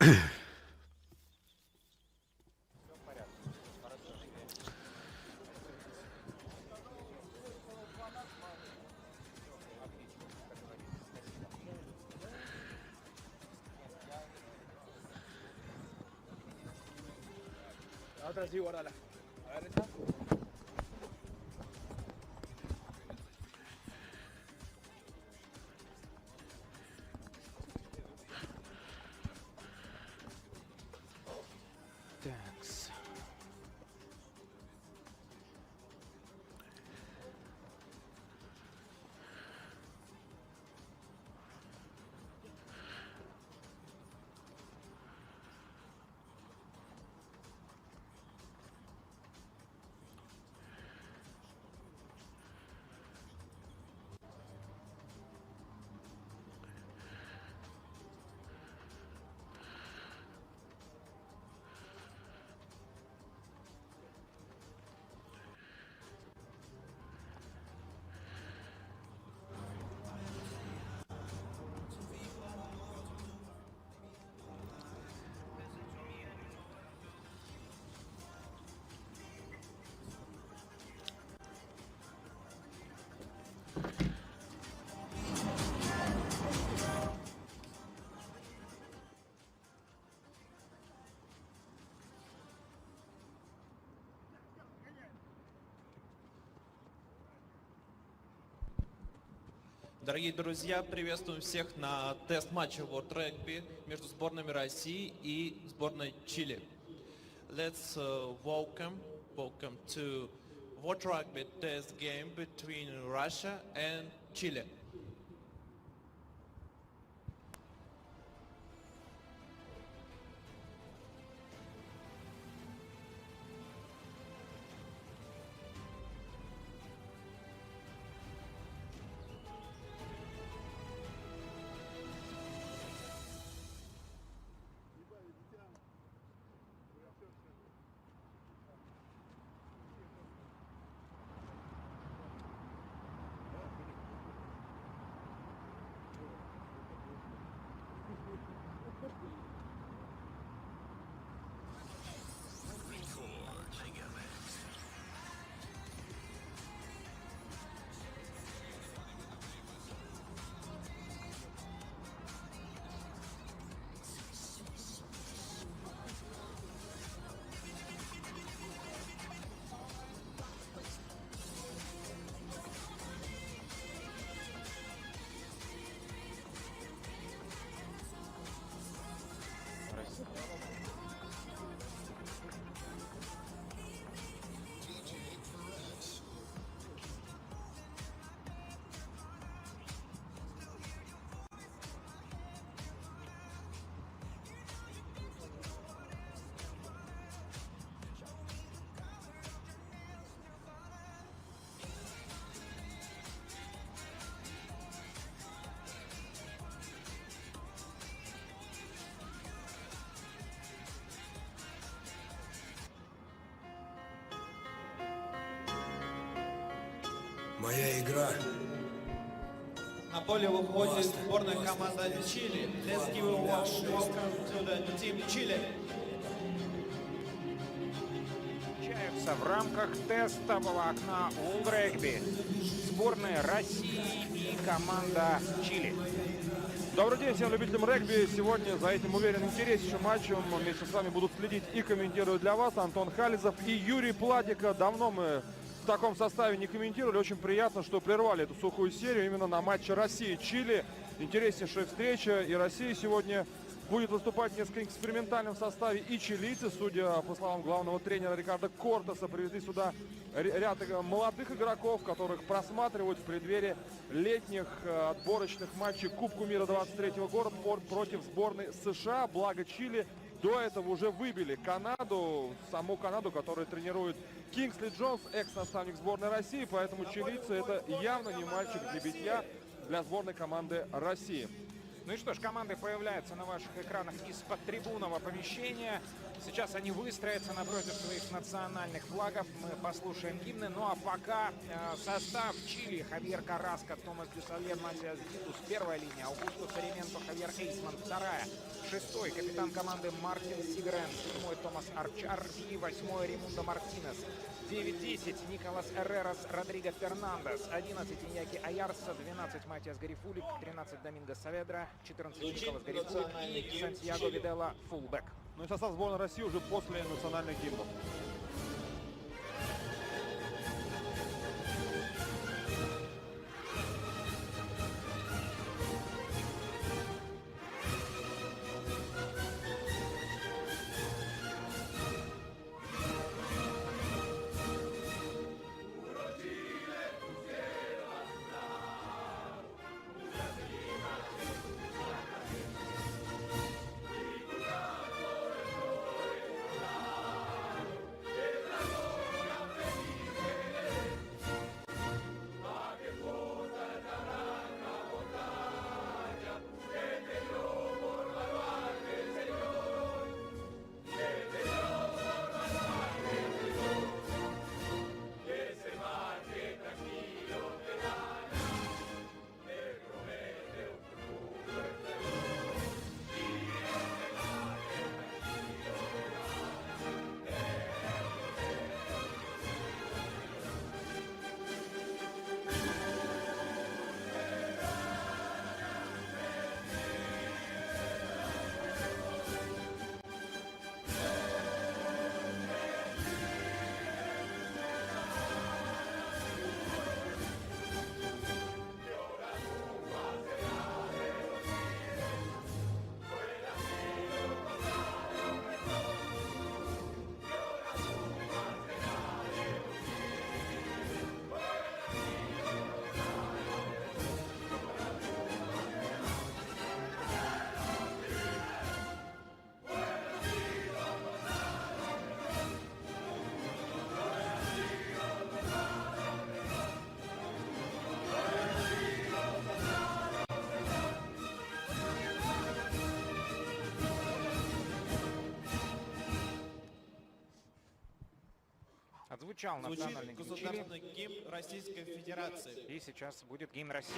La otra sí, guárdala. A ver, esta. Такс. Дорогие друзья, приветствуем всех на тест-матче World Rugby между сборными России и сборной Чили. Let's welcome to World Rugby test game between Russia and Chile. Моя игра. На поле выходит сборная команда Чили. Let's give a warm welcome to the team Chile. Встречаются в рамках тестового окна World Rugby сборные России и команда Чили. Добрый день всем любителям регби. Сегодня за этим уверенным интереснейшим матчем вместе с вами будут следить и комментировать для вас Антон Хализов и Юрий Пладика. Давно мы в таком составе не комментировали. Очень приятно, что прервали эту сухую серию именно на матче России-Чили. Интереснейшая встреча. И Россия сегодня будет выступать в несколько экспериментальном составе. И чилийцы, судя по словам главного тренера Рикардо Кортеса, привезли сюда ряд молодых игроков, которых просматривают в преддверии летних отборочных матчей Кубку мира 23-го года против сборной США. Благо Чили до этого уже выбили Канаду, саму Канаду, которую тренирует Кингсли Джонс, экс-наставник сборной России. Поэтому чилийцы — это явно не мальчик для битья для сборной команды России. Ну и что ж, команды появляются на ваших экранах из-под трибунного помещения. Сейчас они выстроятся напротив своих национальных флагов. Мы послушаем гимны. Ну а пока состав Чили: Хавьер Карраско, Томас Дюсален, Матиас Дитус, первая линия, Аугусто Ферименто, Хавьер Эйсман, вторая, 6-й капитан команды Мартин Сигрен, 7-й Томас Арчар и 8-й Римундо Мартинес. 9-10 Николас Эррерас, Родриго Фернандес, 11 Иньяки Аярса, 12 Матиас Гарифулик, 13 Доминго Саведра, 14 Николас Гарифулик и Сантьяго Видела, фулбэк. Ну и состав сборной России уже после национальных гимнов. Отзвучал национальный гимн Чили. Государственный гимн Российской Федерации. И сейчас будет гимн России.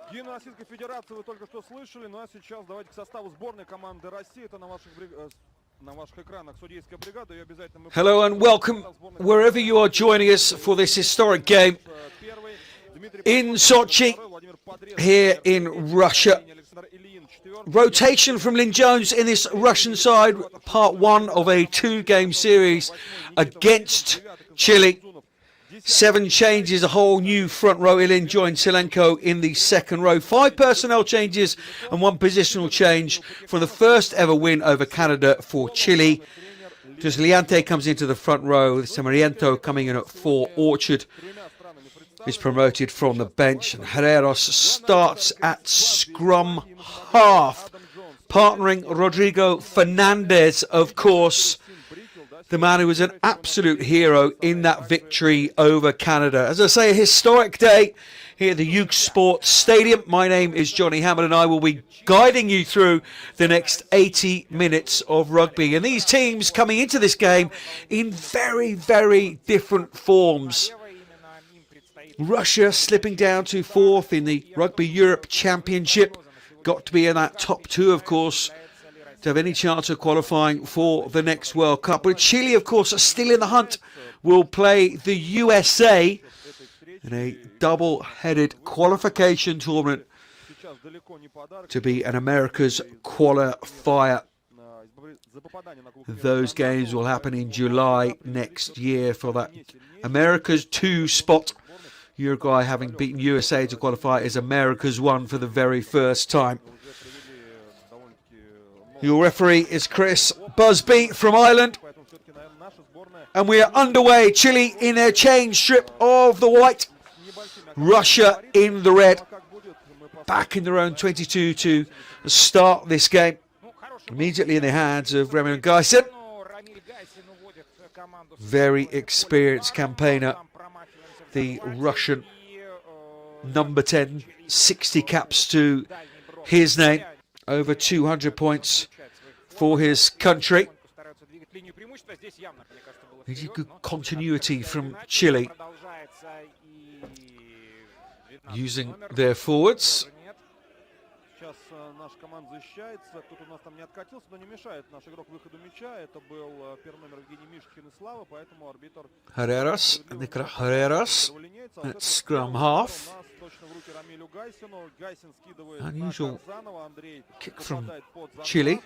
Гимн Российской Федерации вы только что слышали, ну а сейчас давайте к составу сборной команды России. Это на ваших экранах судейская бригада. И обязательно мы... Hello and welcome wherever you are joining us for this historic game in Sochi, here in Russia. Rotation from Lynn Jones in this Russian side, part one of a two-game series against Chile. 7 changes, a whole new front row. Ilin joined Silenko in the second row. 5 personnel changes and 1 positional change for the first ever win over Canada for Chile. Just Liante comes into the front row with Samariento coming in at 4. Orchard is promoted from the bench and Herreros starts at scrum half, partnering Rodrigo Fernandez, of course, the man who was an absolute hero in that victory over Canada. As I say, a historic day here at the Youth Sports Stadium. My name is Johnny Hammond and I will be guiding you through the next 80 minutes of rugby. And these teams coming into this game in very, very different forms. Russia slipping down to 4th in the Rugby Europe Championship. Got to be in that top 2, of course, to have any chance of qualifying for the next World Cup. But Chile, of course, are still in the hunt. Will play the USA in a double-headed qualification tournament to be an America's qualifier. Those games will happen in July next year for that America's 2 spot. Uruguay, having beaten USA to qualify, is America's 1 for the very first time. Your referee is Chris Busby from Ireland. And we are underway. Chile in their change strip of the white. Russia in the red. Back in their own 22 to start this game. Immediately in the hands of Ramil Geisen. Very experienced campaigner. The Russian number 10. 60 caps to his name. Over 200 points for his country. There's a good continuity from Chile using their forwards. Herreras, Nicolas Herreras at scrum half. Unusual kick from Chile.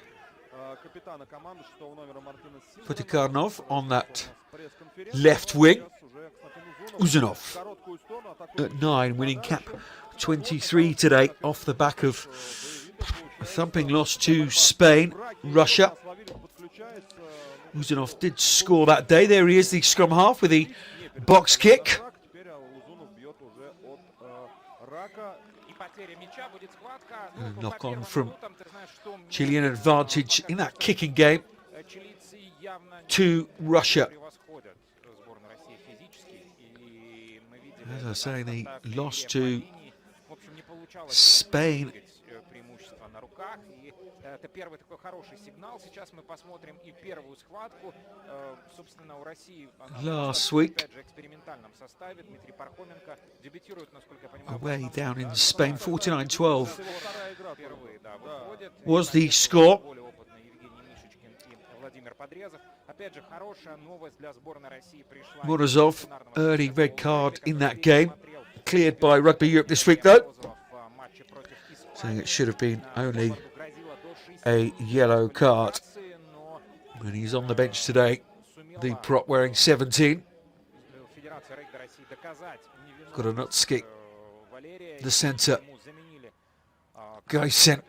Potikarnov on that left wing. Uzanov at 9, winning cap 23 today off the back of a thumping loss to Spain. Russia. Uzanov did score that day. There he is, the scrum half with the box kick. A knock on from Chilean advantage in that kicking game to Russia. As I say, they lost to Spain last week. Away down in Spain, 49-12 was the score. Morozov, early red card in that game. Cleared by Rugby Europe this week, though. Saying it should have been only a yellow card. And he's on the bench today. The prop wearing 17. Koronotsky, the centre. Geisen,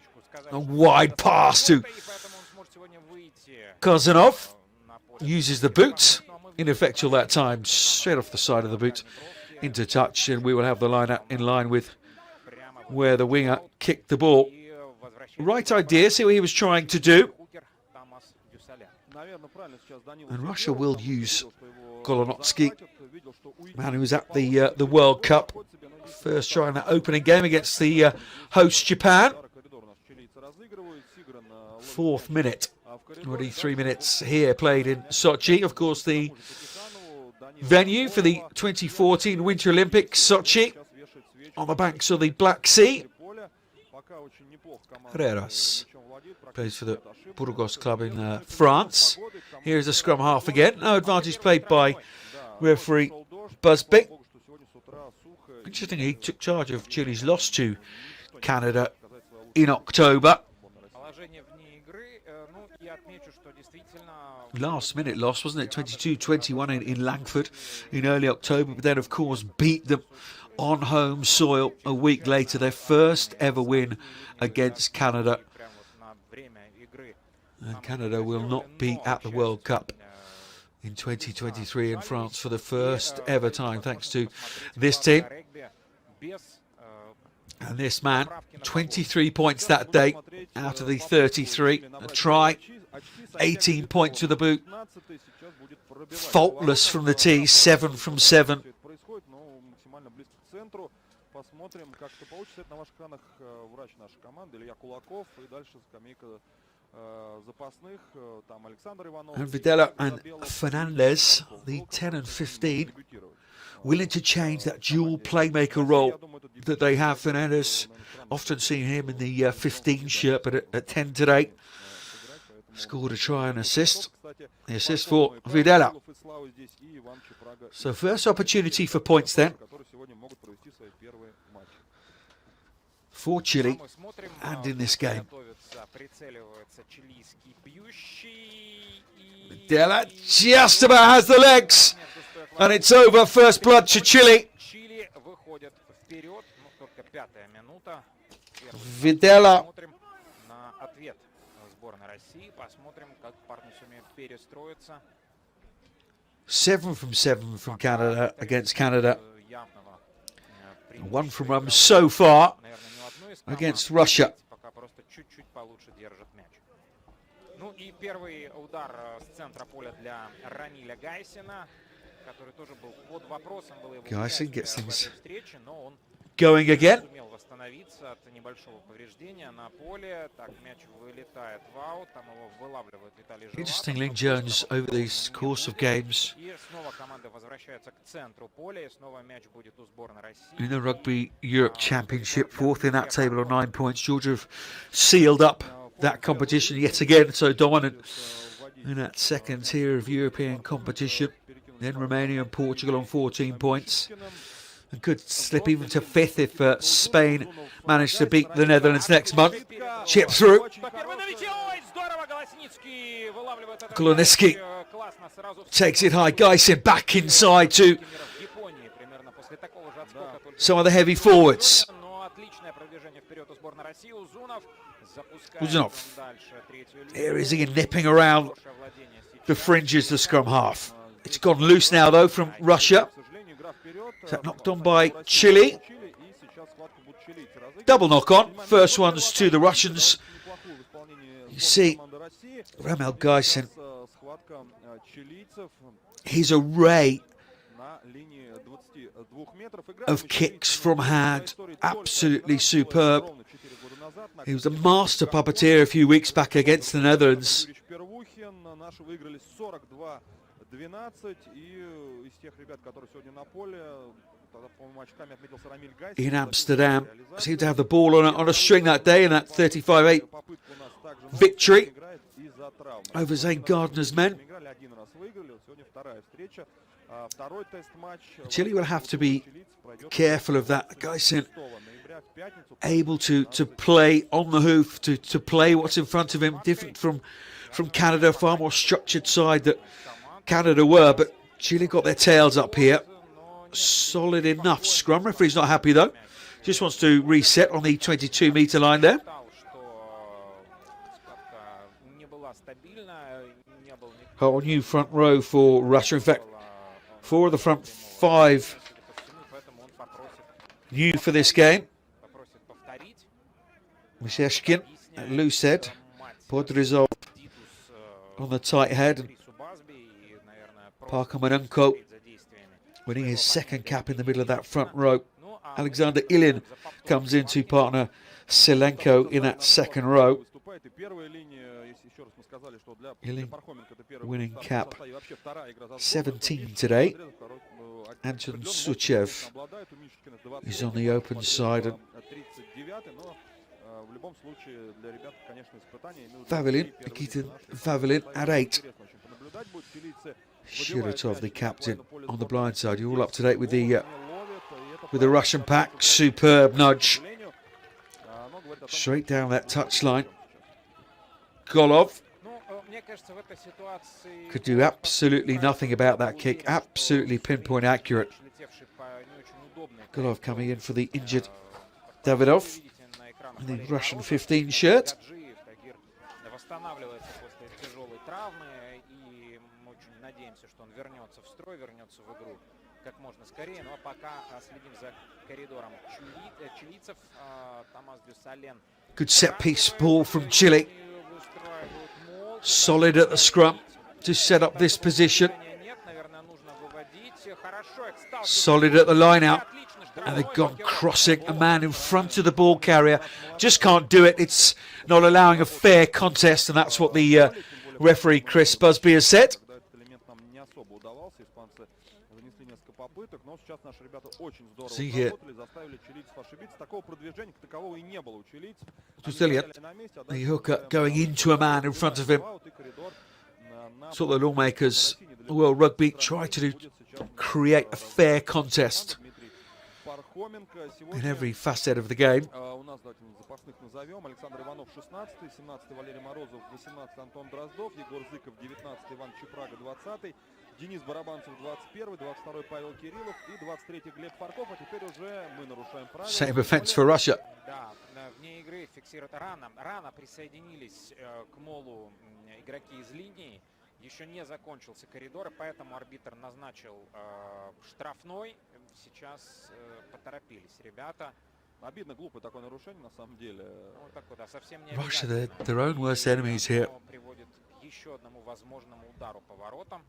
a wide pass to Kozanov. Uses the boot. Ineffectual that time. Straight off the side of the boot. Into touch. And we will have the line out in line with where the winger kicked the ball. Right idea. See what he was trying to do. And Russia will use Kolonotsky, man who was at the World Cup. First try in that opening game against the host Japan. 4th minute. Already 3 minutes here played in Sochi. Of course, the venue for the 2014 Winter Olympics, Sochi, on the banks of the Black Sea. Herreras plays for the Burgos club in France. Here's a scrum half again. No advantage played by referee Busby. Interesting, he took charge of Chile's loss to Canada in October. Last minute loss, wasn't it? 22-21 in Langford in early October, but then of course beat them on home soil a week later. Their first ever win against Canada. And Canada will not be at the World Cup in 2023 in France for the first ever time, thanks to this team. And this man, 23 points that day out of the 33. A try, 18 points with the boot. Faultless from the tee, 7 from 7. And Videla and Fernandez, the 10 and 15, willing to change that dual playmaker role that they have. Fernandez, often seeing him in the 15 shirt, but at 10 today. scored a try and assist. The assist for Videla. So first opportunity for points then for Chile and in this game. Videla just about has the legs and it's over. First blood to Chile. Videla. 7 from 7 from Canada against Canada. 1 from Rum so far against Russia. Ну и первый удар с центра поля для Раниля Гайсина, который тоже был под вопросом, было его Guyson gets things встречи, но он going again. сумел восстановиться от небольшого повреждения на поле. Так, мяч вылетает в аут, там его вылавливает Виталий Живаго. Interesting link Jones over the course of games. И снова команда возвращается к центру поля, и снова мяч будет у сборной России. In the Rugby Europe Championship, 4th in that table on 9 points. Georgia have sealed up that competition yet again, so dominant in that second tier of European competition. Then Romania and Portugal on 14 points. And could slip even to 5th if Spain managed to beat the Netherlands next month. Chip through. Koloniski takes it high. Guyson back inside to some of the heavy forwards. Uzunov. Here is he nipping around the fringes, the scrum half. It's gone loose now though from Russia. So knocked on by Chile. Double knock on. First one's to the Russians. You see Ramel Guyson. His array of kicks from hand, absolutely superb. He was a master puppeteer a few weeks back against the Netherlands. In Amsterdam, seemed to have the ball on a string that day in that 35-8 victory over Zane Gardner's men. Chile will have to be careful of that. Guyson able to play on the hoof, to play what's in front of him, different from Canada, far more structured side that Canada were, but Chile got their tails up here. Solid enough. Scrum referee's not happy though. Just wants to reset on the 22-metre line there. Whole new front row for Russia. In fact, 4 of the front 5 new for this game. Misheshkin at loose head. Podrizov on the tight head. And Parkamenenko winning his second cap in the middle of that front row. Alexander Ilin comes in to partner Selenko in that second row. Ilin winning cap 17 today. Anton Suchev is on the open side. And Vavilin, Nikita Vavilin at 8. Shiratov, the captain, on the blind side. You're all up to date with the Russian pack. Superb nudge. Straight down that touchline. Golov could do absolutely nothing about that kick. Absolutely pinpoint accurate. Golov coming in for the injured Davidov in the Russian 15 shirt. Good set piece ball from Chile. Solid at the scrum to set up this position. Solid at the line out. And they've gone crossing a man in front of the ball carrier. Just can't do it. It's not allowing a fair contest, and that's what the referee Chris Busby has said. нанесли несколько попыток, но сейчас наши ребята очень здорово See here. сработали, заставили чилийцев ошибиться. Такого продвижения такового и не было у чилийцев. Brazilian. The hooker going into a man in front of him. So the lawmakers, World Rugby, try to create a fair contest in every facet of the game. У нас, давайте запасных назовем. Александр Иванов 16-й, 17-й Валерий Морозов, 18-й Антон Дроздов, Егор Зыков 19-й, Иван Чепрага 20-й, Денис Барабанцев 21-й, 22-й Павел Кириллов и 23-й Глеб Парков. А теперь уже мы нарушаем правила. Same offence for Russia. Да, вне игры фиксируют рано присоединились к молу игроки из линии. Еще не закончился коридор, и поэтому арбитр назначил штрафной. Сейчас поторопились ребята. Обидно, глупое такое нарушение на самом деле. Вот такой, да, совсем не Russia, обязательно. they're their own worst enemies here. Приводит к еще одному возможному удару по воротам.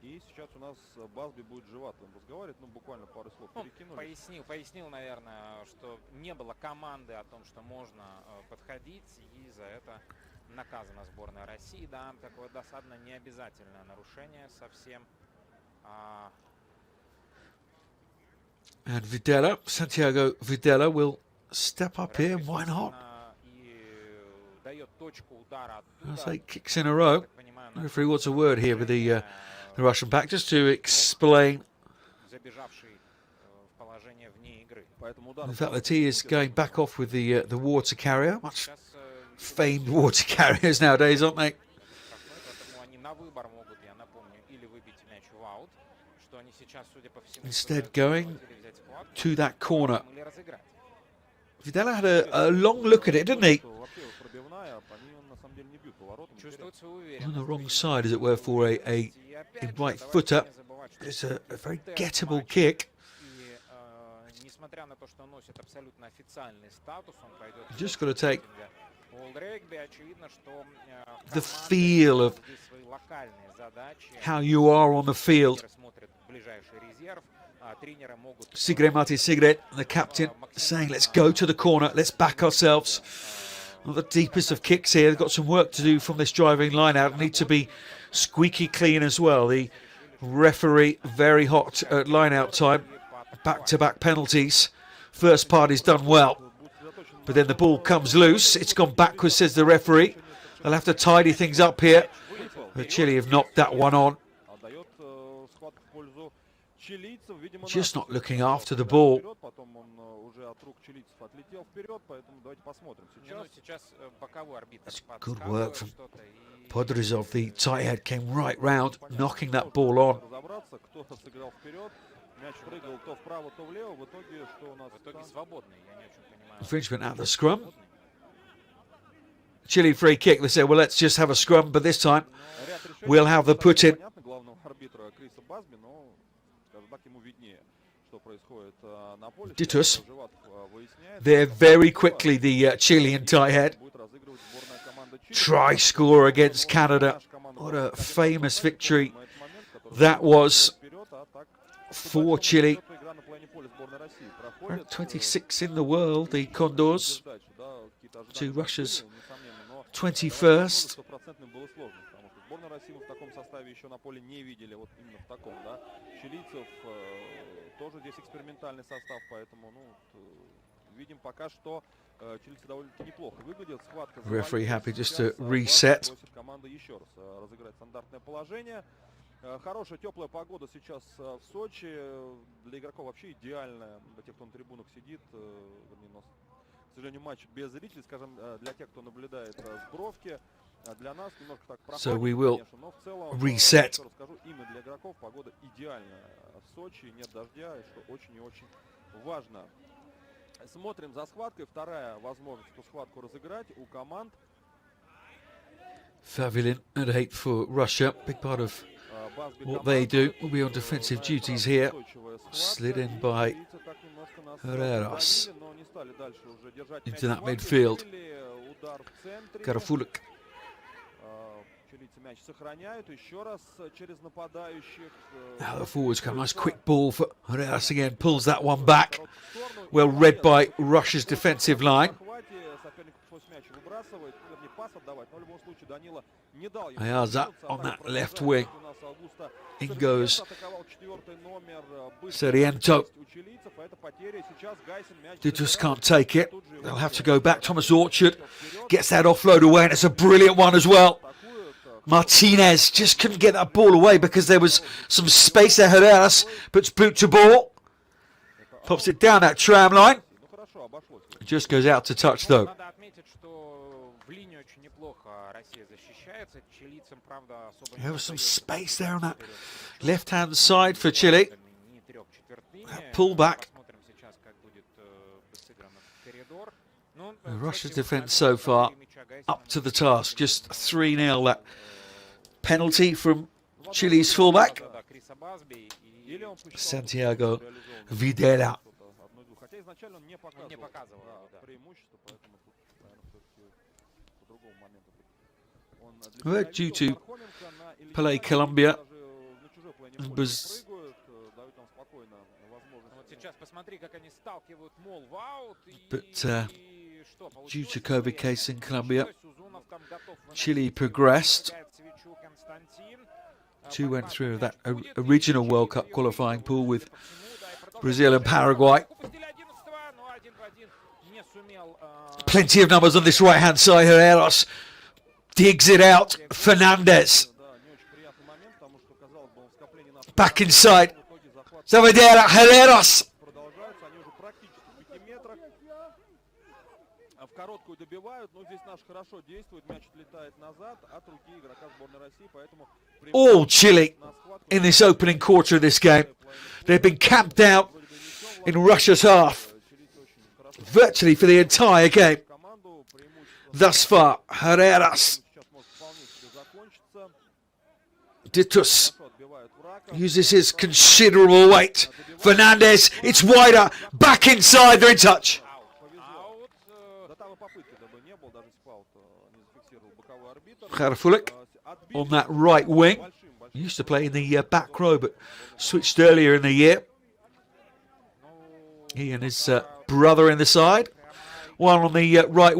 И сейчас у нас Басби будет животным разговаривать, ну буквально пару слов перекинули. Пояснил, наверное, что не было команды о том, что можно подходить, и за это наказана сборная России. Да, такое досадно необязательное нарушение совсем. And Videla, Santiago Videla will step up here. Why not? That's 8 kicks in a row. The referee wants a word here with the Russian back just to explain. In fact, the T is going back off with the water carrier. Much famed water carriers nowadays, aren't they? Instead going to that corner. Videla had a long look at it, didn't he? On the wrong side, as it were, for a right footer. It's a very gettable kick. You just got to take the feel of how you are on the field. Sigre Martin Sigre, the captain, saying let's go to the corner, let's back ourselves. Not the deepest of kicks here. They've got some work to do from this driving line out. Need to be squeaky clean as well. The referee very hot at line out time. Back-to-back penalties. First part is done well, but then the ball comes loose. It's gone backwards, says the referee. They'll have to tidy things up here. The Chile have knocked that one on. Just not looking after the ball. That's good work from Podrizov. The tight head came right round, knocking that ball on. Infringement out of the scrum. Chile free kick. They said, well, let's just have a scrum, but this time we'll have the put in. Ditus. There very quickly, the Chilean tight head. Try score against Canada. What a famous victory that was for Chile. 26 in the world, the Condors, to Russia's 21st. Referee happy just to reset. Хорошая теплая погода сейчас в Сочи. Для игроков вообще идеальная. Для тех, кто на трибунах сидит. К сожалению, матч без зрителей, скажем, для тех, кто наблюдает с бровки. Для нас немножко так So we will конечно, но в целом, reset. Расскажу, именно для игроков погода идеальная. В Сочи нет дождя, что очень и очень важно. Смотрим за схваткой. Вторая возможность эту схватку разыграть у команд. Favilin at 8 for Russia. Big part of what they do will be on defensive duties here. Slid in by Herreras into that midfield. Garafuluk. Now the forwards come. Nice quick ball for Herreras again. Pulls that one back. Well read by Russia's defensive line. Ayaza on that left wing. In goes Seriento. They just can't take it. They'll have to go back. Thomas Orchard gets that offload away, and it's a brilliant one as well. Martinez just couldn't get that ball away because there was some space there. Herreras puts boot to ball. Pops it down that tram line. It just goes out to touch though. There was some space there on that left-hand side for Chile. Pull back. Russia's defence so far up to the task. Just 3-0. That penalty from Chile's fullback, Santiago Videla. Well, due to play Colombia, was but due to COVID case in Colombia, Chile progressed. 2 went through that original World Cup qualifying pool with Brazil and Paraguay. Plenty of numbers on this right-hand side. Herreras digs it out. Fernandez. Back inside. Zavedera. Herreras. All Chile in this opening quarter of this game. They've been camped out in Russia's half virtually for the entire game. Thus far, Herreras. Ditus uses his considerable weight. Fernandez, it's wider, back inside, they're in touch. Karafulik on that right wing. He used to play in the back row, but switched earlier in the year. He and his brother in the side. One on the right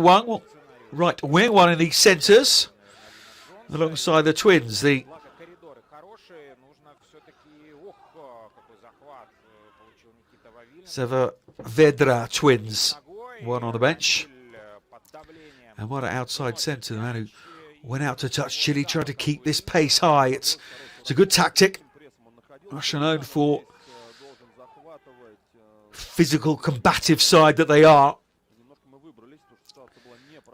wing, one in the centres. Alongside the twins, the Saavedra twins. One on the bench. And what an outside centre, the man who went out to touch Chile, tried to keep this pace high. It's a good tactic. Russia known for physical, combative side that they are.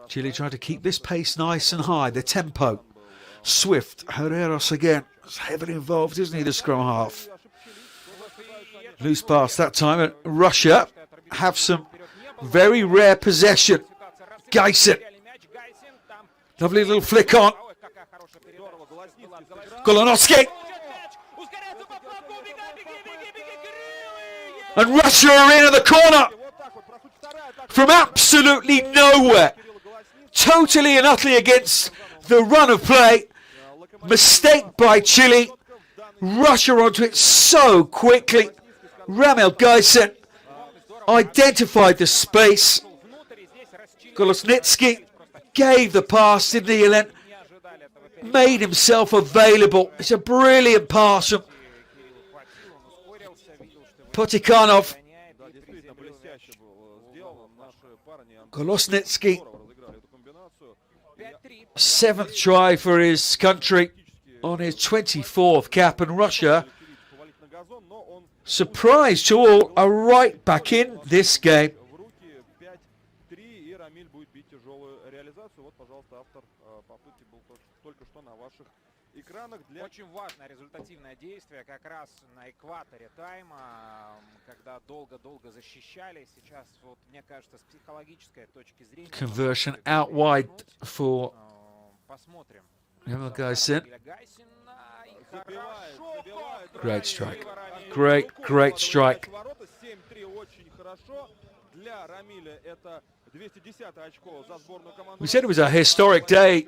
Chile tried to keep this pace nice and high, the tempo. Swift. Herreras again. Is heavily involved, isn't he, the scrum half? Loose pass that time. And Russia have some very rare possession. Geisen. Lovely little flick on. Golonovsky. And Russia are in at the corner. From absolutely nowhere. Totally and utterly against the run of play. Mistake by Chile. Russia onto it so quickly. Ramel Geisen identified the space. Golosnitsky gave the pass, didn't he, Elen? Made himself available. It's a brilliant pass from Potikanov. Golosnitsky, 7th try for his country on his 24th cap, and Russia, surprise to all, are right back in this game. Очень важное результативное действие как раз на экваторе тайма, когда долго-долго защищали. Сейчас, вот, мне кажется, с психологической точки зрения... Conversion out wide for Geisen. Great strike. Great strike. We said it was a historic day.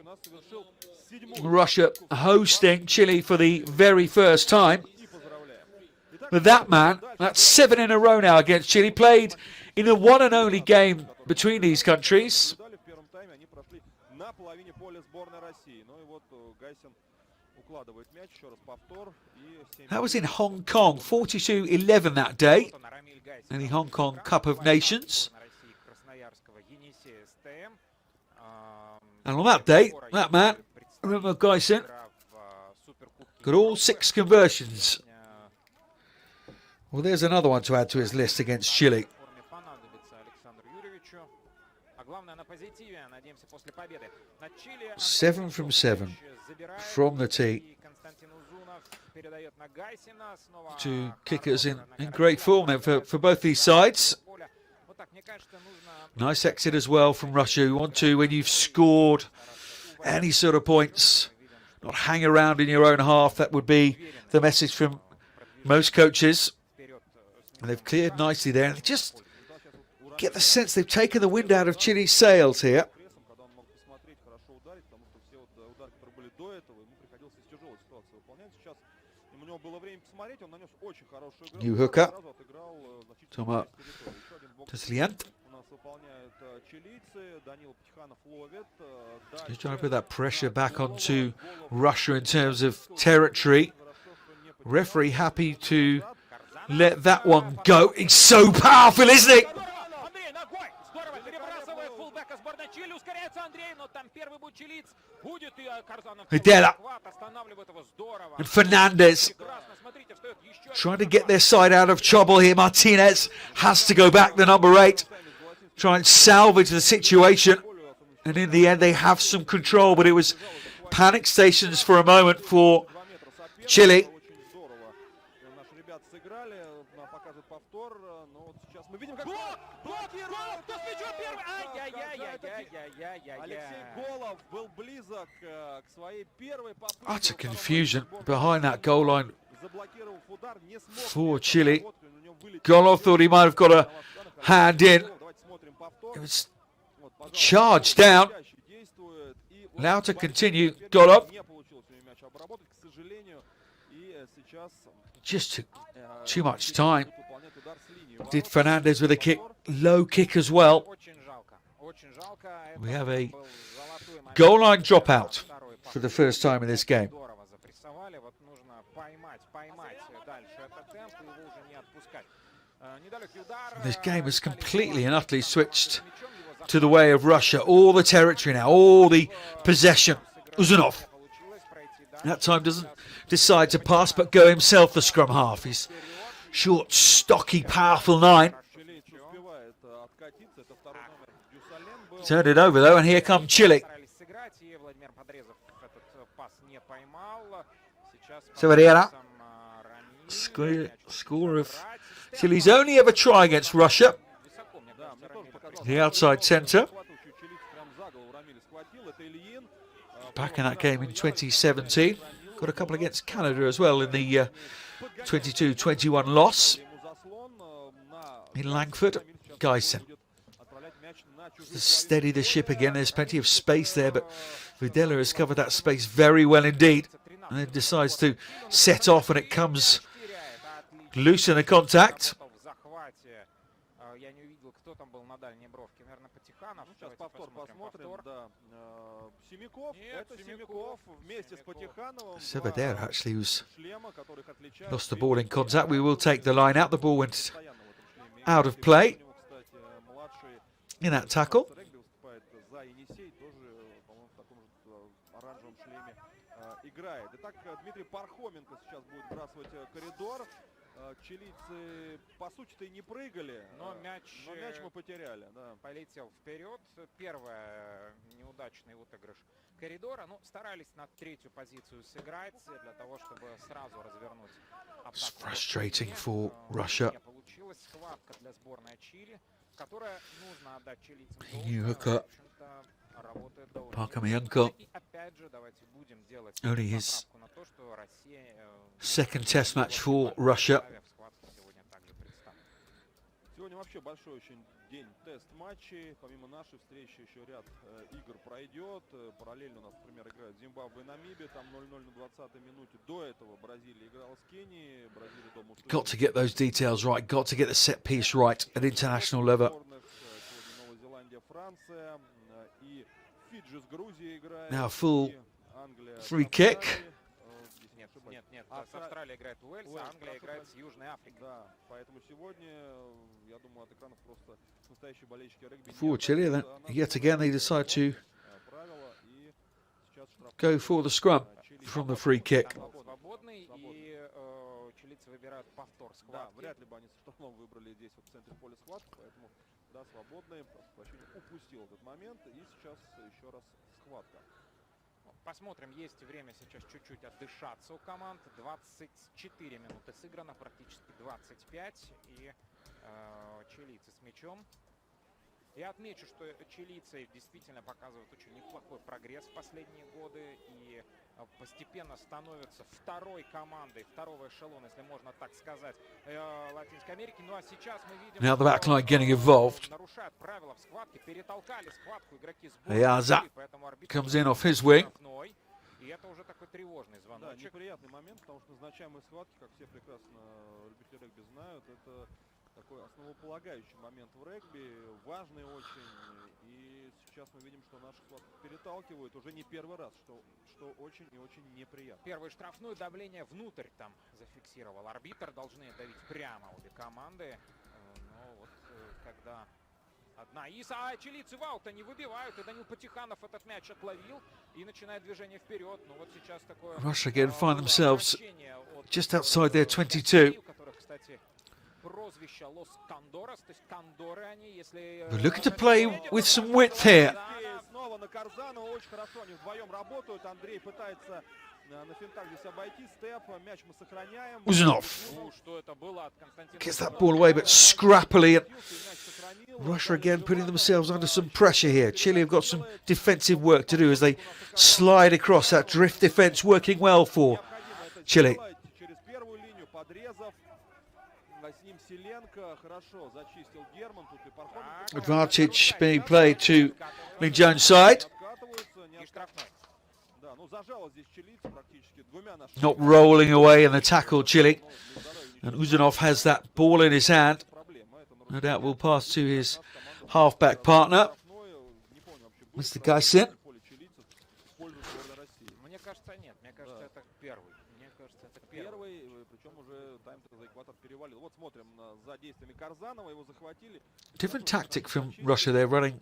Russia hosting Chile for the very first time. But that man, that's 7 in a row now against Chile, played in the one and only game between these countries. на половине поля сборной России. Ну и вот Гайсин укладывает мяч, еще раз повтор. That was in Hong Kong, 42-11 that day in the Hong Kong Cup of Nations. And on that day, that man, remember Guyson, got all 6 conversions. Well, there's another one to add to his list against Chile. 7 from 7 from the tee. 2 kickers in great form then for both these sides. Nice exit as well from Russia. You want to, when you've scored any sort of points, not hang around in your own half. That would be the message from most coaches. And they've cleared nicely there. And they just get the sense they've taken the wind out of Chile's sails here. New hooker. Toma Tesliant. He's trying to put that pressure back onto Russia in terms of territory. Referee happy to let that one go. He's so powerful, isn't he? Hidela and Fernandez trying to get their side out of trouble here. Martinez has to go back, the number 8, try and salvage the situation. And in the end, they have some control, but it was panic stations for a moment for Chile. Utter confusion behind that goal line for Chile. Golov thought he might have got a hand in. It was charged down. Now to continue. Golov just took too much time. Did Fernandez with a kick, low kick as well. We have a goal line dropout for the first time in this game. This game has completely and utterly switched to the way of Russia. All the territory now, all the possession. Uzunov that time doesn't decide to pass but go himself the scrum half. He's short, stocky, powerful 9. Turned it over though, and here come Chile. Severiera, score of Chile's only ever try against Russia. The outside centre. Back in that game in 2017. Got a couple against Canada as well in the 22-21 loss in Langford. Guyson to steady the ship again. There's plenty of space there, but Videla has covered that space very well indeed, and then decides to set off, and it comes loose in the contact. Severiera actually who's lost the ball in contact. We will take the line out. The ball went out of play in that tackle. Чилийцы, по сути-то, и не прыгали, но мяч мы потеряли. Да. Полетел вперед. Первый неудачный отыгрыш коридора. Ну, старались на 3-ю позицию сыграть для того, чтобы сразу развернуть атаку. It's frustrating for Russia. Получилась схватка для сборной Чили, которая нужно отдать чилийцам. Parkamayanko, only his second test match for Russia. Сегодня вообще большой очень день тест-матчей. Помимо нашей встречи еще ряд игр пройдет. Параллельно у нас, например, играют Зимбабве и Намибия. Там 0-0 на 20-й минуте. До этого Бразилия играла с Кенией. Бразилия дома уступила. Got to get those details right. Got to get the set piece right at international level. Новая Зеландия, Франция. И Now full free kick. Нет, с Австралией играет Уэльс, а Англия играет с Южной Африкой. Да, поэтому сегодня, я думаю, от экранов просто настоящие болельщики регби For Chile, then yet again they decide to go for the scrum from the free kick. Свободный, и чилийцы выбирают повтор Да, схватки. вряд ли бы они с штурмом выбрали здесь вот в центре поля схватку, поэтому, да, свободный, прошу прощения, упустил этот момент, и сейчас еще раз схватка. Посмотрим, есть время сейчас чуть-чуть отдышаться у команд. 24 минуты сыграно, практически 25. И чилийцы с мячом. Я отмечу, что чилийцы действительно показывают очень неплохой прогресс в последние годы. И постепенно становятся второй командой, второго эшелона, если можно так сказать, Латинской Америки. Ну а сейчас мы видим, Now the back line getting involved. нарушают правила в схватке, перетолкали схватку игроки сборной. Yeah, Zach comes in off his wing. И это уже такой тревожный Да, звоночек. неприятный момент, потому что назначаемые схватки, как все прекрасно любители регби знают, это такой основополагающий момент в регби, важный очень. И сейчас мы видим, что наши схватки переталкивают уже не первый раз, что очень и очень неприятно. Первый штрафной, давление внутрь там зафиксировал арбитр. Должны давить прямо обе команды. Но вот когда одна из... А чилийцы в аут, они выбивают. И Данил Патиханов этот мяч отловил. И начинает движение вперед. Но вот сейчас такое... Russia again find themselves just outside their 22. Прозвище Лос Кондорас, то есть Кондоры они, если... They're looking to play with some width here. Снова на Карзанова, очень хорошо они вдвоем работают. Андрей пытается на финтах здесь обойти, степ, мяч мы сохраняем. Узунов Что это было от Константина? gets that ball away, but scrappily. And Russia again putting themselves under some pressure here. Chile have got some defensive work to do as they slide across that drift defense, working well for Chile. Через первую линию подрезав. С ним Селенко хорошо зачистил Герман. Тут и Пархоменко. Advantage being played to Lin Jones' side. Да, ну зажало здесь чилийцы практически двумя нашими. Not rolling away in the tackle, Chile. And Uzunov has that ball in his hand. No doubt will pass to his halfback partner, Mr. Gaisin. Мне кажется, нет. Мне кажется, это первый. Мне кажется, это Первый, причем уже тайм-то за экватор перевалил. Вот смотрим за действиями Карзанова, его захватили. Different tactic from Russia. They're running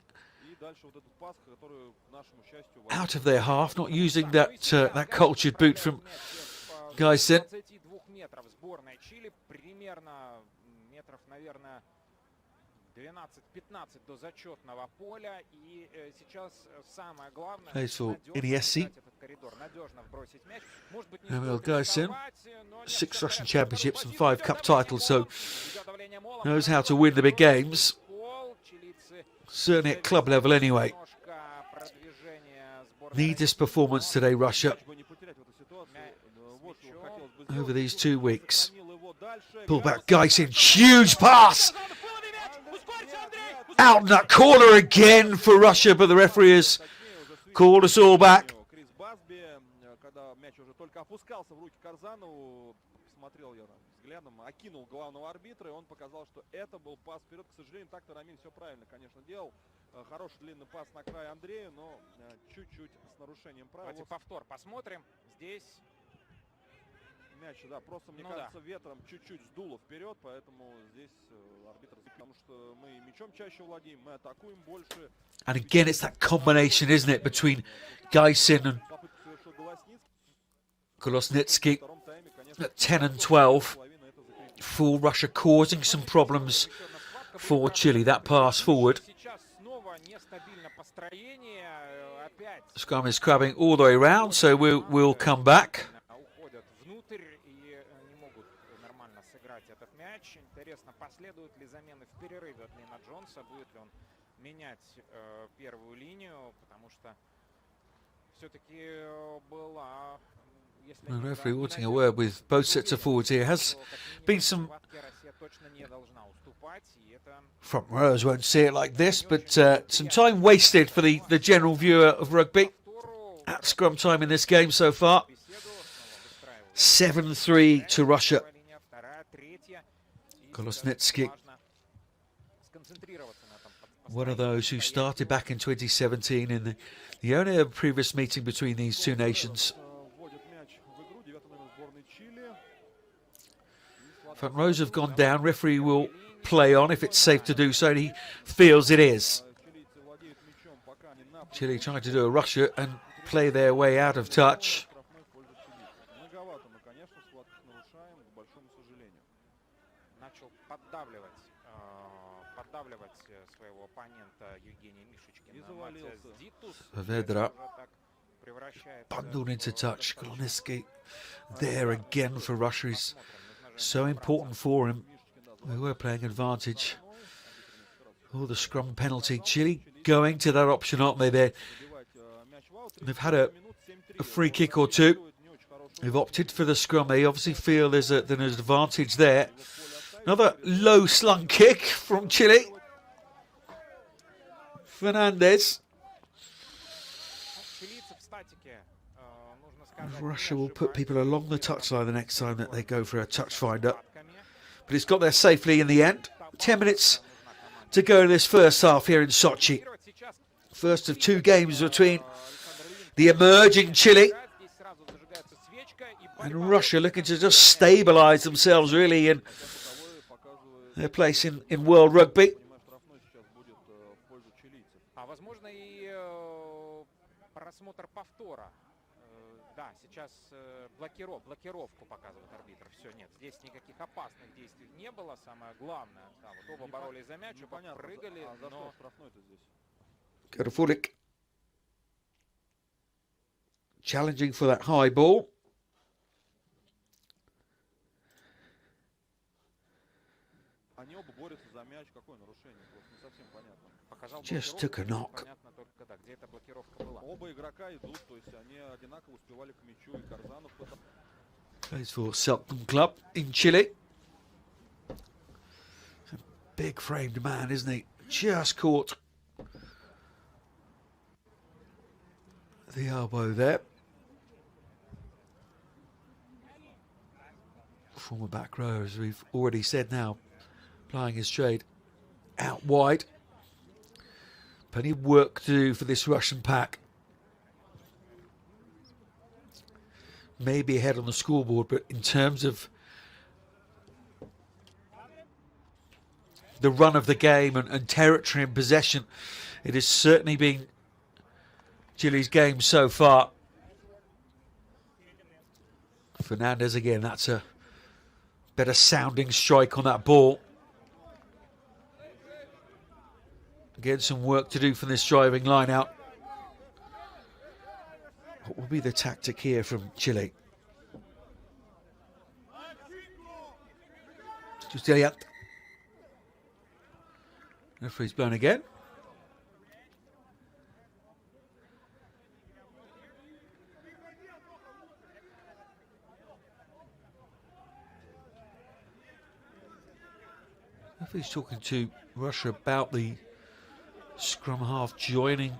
И дальше вот этот пас, который, к нашему счастью, out of their half, not using that cultured boot from Gaisin. 22 метров сборная Чили, примерно метров, наверное, 12-15 до зачетного поля. И сейчас самое главное, Plays for надежно Iniesta. играть этот коридор, надежно вбросить мяч. Может быть, не Emil стоит Gaisin, рисковать, но 6 нет, Russian все championships and хорошо. 5 cup titles, so Идет давление мола. knows how to win the big games. Чилийцы Certainly at club level anyway. немножко продвижение сборной Need this performance today, Russia, бы не потерять в этой ситуации. Вот что хотелось бы over сделать. these 2 weeks. Хранил его дальше. Pull back, Gaisin, huge pass! Out in that corner again for Russia, but the referee has called us all back. Крис Басби, когда мяч уже только опускался в руки Карзанову, смотрел я взглядом, окинул главного арбитра, и он показал, что это был пас вперед. К сожалению, так-то Рамиль все правильно, конечно, делал. Хороший длинный пас на край Андрею, но чуть-чуть с нарушением правил. Давайте повтор посмотрим. Здесь Мяч, да, просто, мне Ну кажется, ветром чуть-чуть сдуло вперед, поэтому здесь арбитр, потому что мы мячом чаще владеем, мы атакуем больше. And again, it's that combination, isn't it, between Gaisin and Попытка совершил Голосницкий. Kolosnitsky В втором тайме, конечно, at 10 and 12 половина это закрепила. for Russia, causing some problems for Chile. That pass forward. сейчас снова нестабильно построение. Опять Scrum is crabbing all the way around, so we'll come back. уходят внутрь и не могут нормально сыграть этот мяч. Интересно, последуют ли замены в перерыве от Лина Джонса? Будет ли он менять первую линию? Потому что все-таки была... The referee wanting a word with both sets of forwards here. Has been some front rows won't see it like this, but some time wasted for the general viewer of rugby at scrum time in this game so far. 7-3 to Russia. Kolosnitsky one of those who started back in 2017 in the only previous meeting between these two nations. Front rows have gone down. Referee will play on if it's safe to do so, and he feels it is. Chile trying to do a Russia and play their way out of touch. Vedra bundled into touch. Koloniski there again for Russia. Is so important for him. We were playing advantage. Oh, the scrum penalty. Chile going to that option, aren't they? They've had a free kick or two. They've opted for the scrum. They obviously feel there's an advantage there. Another low slung kick from Chile. Fernandez. Russia will put people along the touchline the next time that they go for a touch finder. But it's got there safely in the end. 10 minutes to go in this first half here in Sochi. First of two games between the emerging Chile and Russia, looking to just stabilise themselves really in their place in world rugby. Да, сейчас блокировку показывает арбитр. Все, нет, здесь никаких опасных действий не было. Самое главное, да, вот оба боролись за мяч, оба прыгали, но... Karafulik challenging for that high ball. Just took a knock. Plays for Selknam Club in Chile. A big framed man, isn't he? Just caught the elbow there. Former back row, as we've already said now, plying his trade out wide. Plenty of work to do for this Russian pack. Maybe ahead on the scoreboard, but in terms of the run of the game and territory and possession, it has certainly been Chile's game so far. Fernandez again, that's a better sounding strike on that ball. Again, some work to do from this driving line out. What will be the tactic here from Chile? Justiliant. Referee's blown again. Referee's talking to Russia about the scrum half joining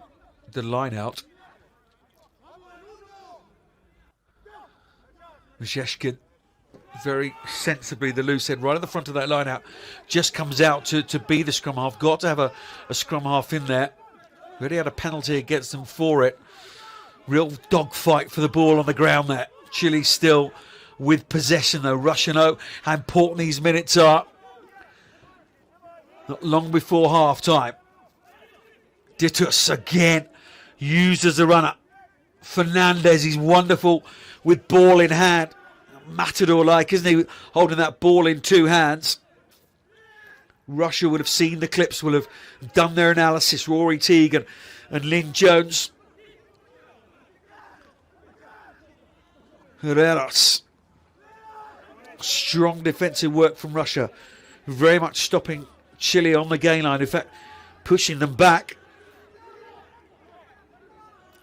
the line out. Misheshkin very sensibly, the loose end right at the front of that line out, just comes out to be the scrum half. Got to have a scrum half in there. Already had a penalty against them for it. Real dogfight for the ball on the ground there. Chile still with possession though. Russia know how important these minutes are. Not long before half time. Ditus again used as a runner. Fernandez, he's wonderful with ball in hand. Matador-like, isn't he? Holding that ball in two hands. Russia would have seen the clips, will have done their analysis. Rory Teague and Lynn Jones. Herreras. Strong defensive work from Russia. Very much stopping Chile on the gain line. In fact, pushing them back.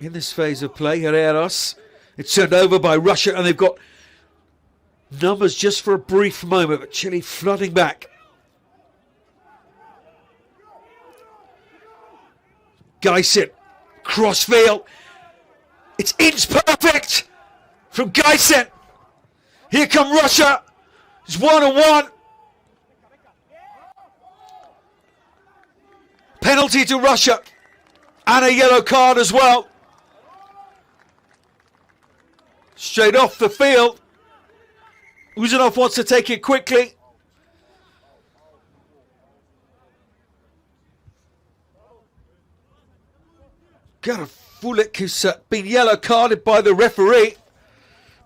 In this phase of play, Herreras. It's turned over by Russia, and they've got numbers just for a brief moment, but Chile flooding back. Geisen, crossfield. It's inch perfect from Geisen. Here come Russia. It's 1-1. penalty to Russia and a yellow card as well. Straight off the field. Uzanov wants to take it quickly. Garafulik has been yellow carded by the referee.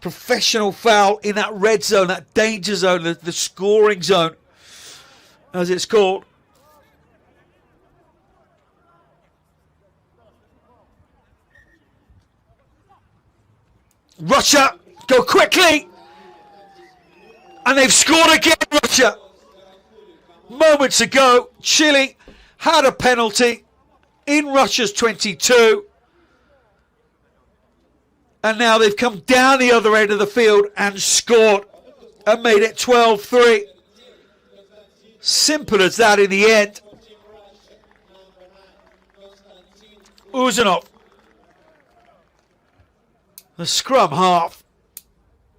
Professional foul in that red zone, that danger zone, the scoring zone, as it's called. Russia go quickly, and they've scored again, Russia. Moments ago, Chile had a penalty in Russia's 22, and now they've come down the other end of the field and scored and made it 12-3. Simple as that in the end. Uzanov, the scrum half,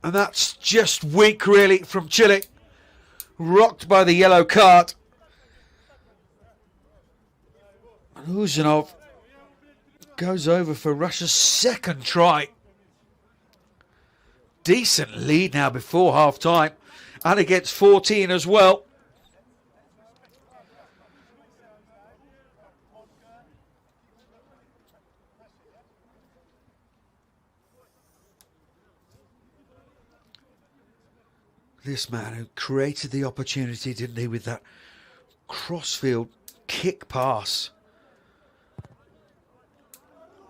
and that's just weak really from Chile, rocked by the yellow card. Uzanov goes over for Russia's second try. Decent lead now before half time, and against 14 as well. This man who created the opportunity, didn't he, with that crossfield kick pass.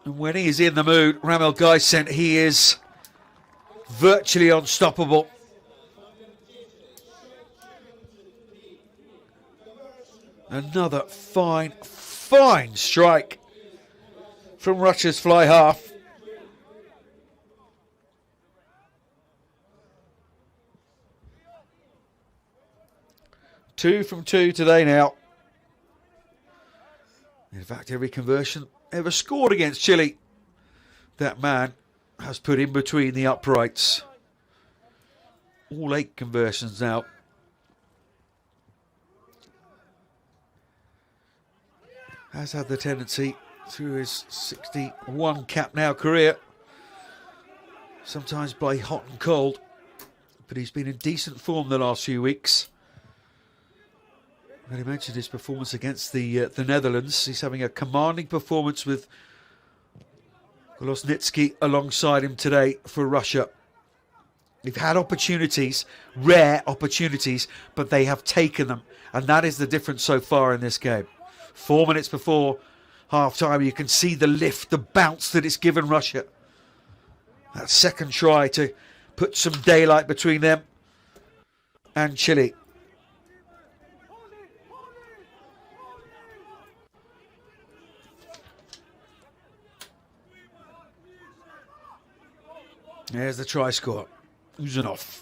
And when he is in the mood, Ramel Gaisen, he is virtually unstoppable. Another fine strike from Russia's fly half. Two from two today now. In fact, every conversion ever scored against Chile, that man has put in between the uprights. All 8 conversions now. Has had the tendency through his 61 cap now career. Sometimes play hot and cold, but he's been in decent form the last few weeks. Well, he mentioned his performance against the Netherlands. He's having a commanding performance with Golosnitsky alongside him today for Russia. They've had opportunities, rare opportunities, but they have taken them. And that is the difference so far in this game. 4 minutes before half-time, you can see the lift, the bounce that it's given Russia. That second try to put some daylight between them and Chile. There's the try score. Uzanov.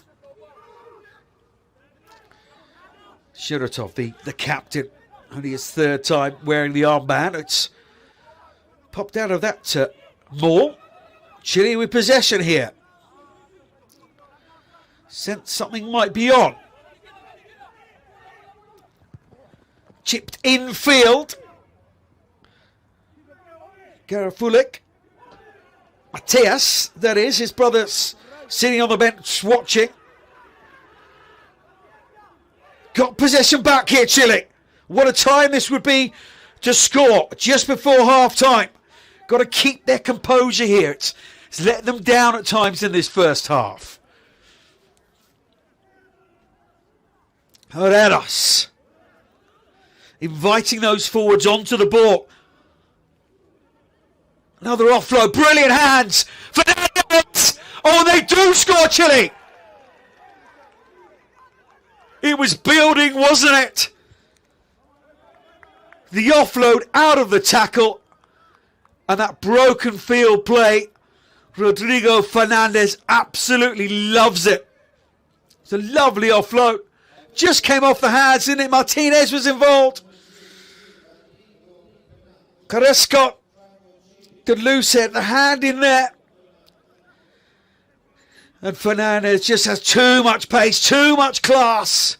Shiratov, the captain, only his 3rd time wearing the armband. It's popped out of that maul. Chile with possession here. Sense something might be on. Chipped infield. Garafulik. Mateus, that is, his brother's sitting on the bench watching. Got possession back here, Chile. What a time this would be to score just before half-time. Got to keep their composure here. It's let them down at times in this first half. Herreras inviting those forwards onto the ball. Another offload, brilliant hands. Fernandez! Oh, they do score, Chile! It was building, wasn't it? The offload out of the tackle. And that broken field play. Rodrigo Fernandez absolutely loves it. It's a lovely offload. Just came off the hands, didn't it? Martinez was involved. Carrasco. The loose head, the hand in there. And Fernandez just has too much pace, too much class.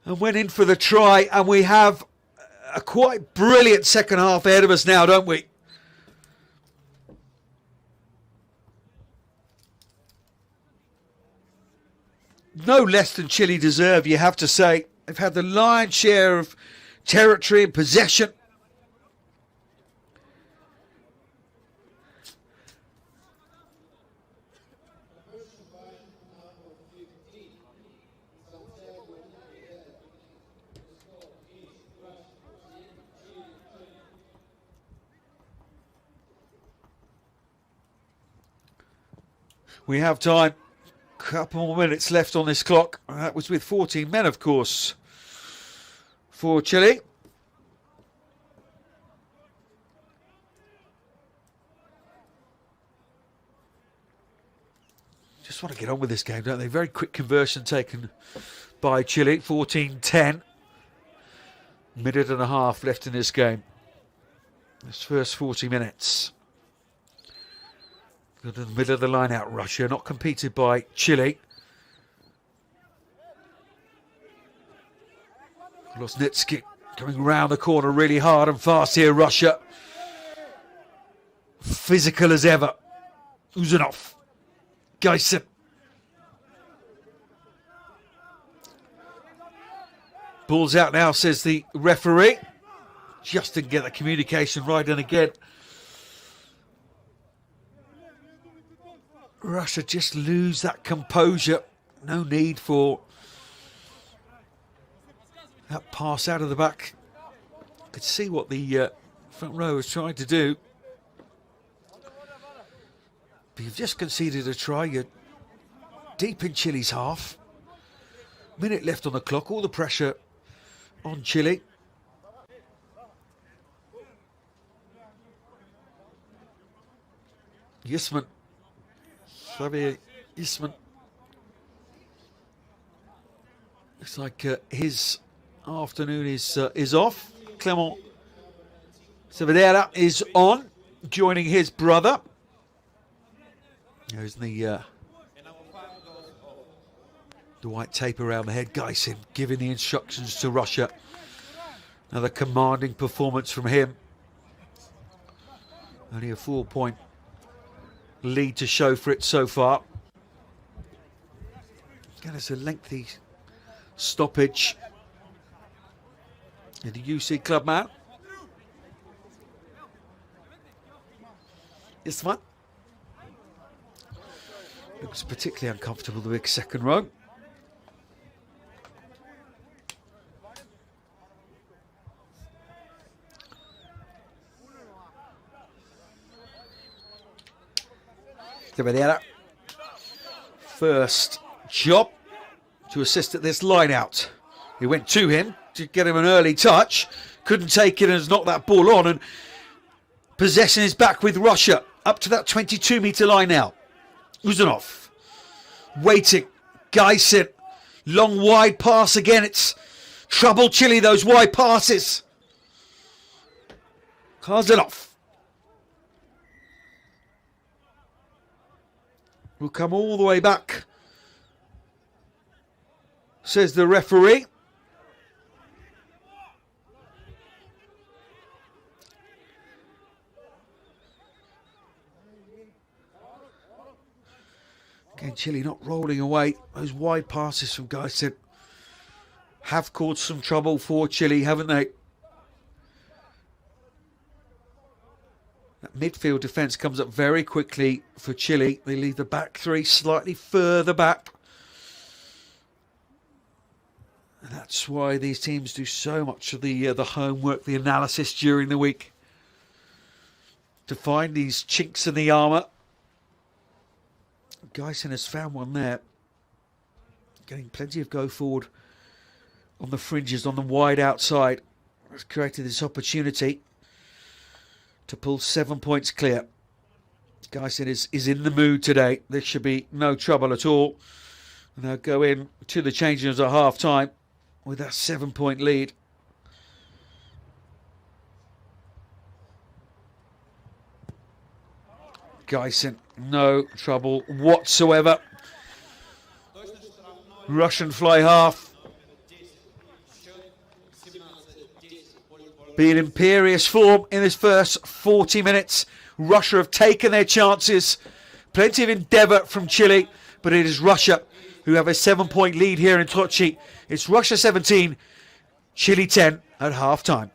And went in for the try. And we have a quite brilliant second half ahead of us now, don't we? No less than Chile deserve, you have to say. They've had the lion's share of territory and possession. We have time. Couple more minutes left on this clock. That was with 14 men, of course, for Chile. Just want to get on with this game, don't they? Very quick conversion taken by Chile. 14-10. Minute and a half left in this game. This first 40 minutes. Good in the middle of the line out, Russia, not competed by Chile. Losnitsky coming round the corner really hard and fast here, Russia. Physical as ever. Uzunov. Geisen. Ball's out now, says the referee. Just didn't get the communication right, and again Russia just lose that composure. No need for that pass out of the back. Could see what the front row was trying to do. But you've just conceded a try. You're deep in Chile's half. Minute left on the clock. All the pressure on Chile. Yisman. Xavier Yisman. Looks like his afternoon is off. Clement Saavedra is on, joining his brother. There's the white tape around the head. Geisen giving the instructions to Russia. Another commanding performance from him. Only a 4-point lead to show for it so far. Again, it's a lengthy stoppage in the UC club man. This one looks particularly uncomfortable, the big second row. First job to assist at this line out. He went to him to get him an early touch, couldn't take it and has knocked that ball on, and possession is back with Russia up to that 22-metre line now. Uzunov waiting. Geisen, long wide pass again. It's trouble Chile, those wide passes. Kazanov will come all the way back, says the referee. Again, Chile not rolling away. Those wide passes from Geisen have caused some trouble for Chile, haven't they? That midfield defence comes up very quickly for Chile. They leave the back three slightly further back. And that's why these teams do so much of the homework, the analysis during the week, to find these chinks in the armour. Geisen has found one there. Getting plenty of go forward on the fringes, on the wide outside. Has created this opportunity to pull 7 points clear. Geisen is in the mood today. This should be no trouble at all. And they'll go in to the changing rooms at half time with that 7-point lead. Geisen, no trouble whatsoever. Russian fly half. be in imperious form in this first 40 minutes. Russia have taken their chances. Plenty of endeavour from Chile, but it is Russia who have a 7-point lead here in Sochi. It's Russia 17, Chile 10 at half-time.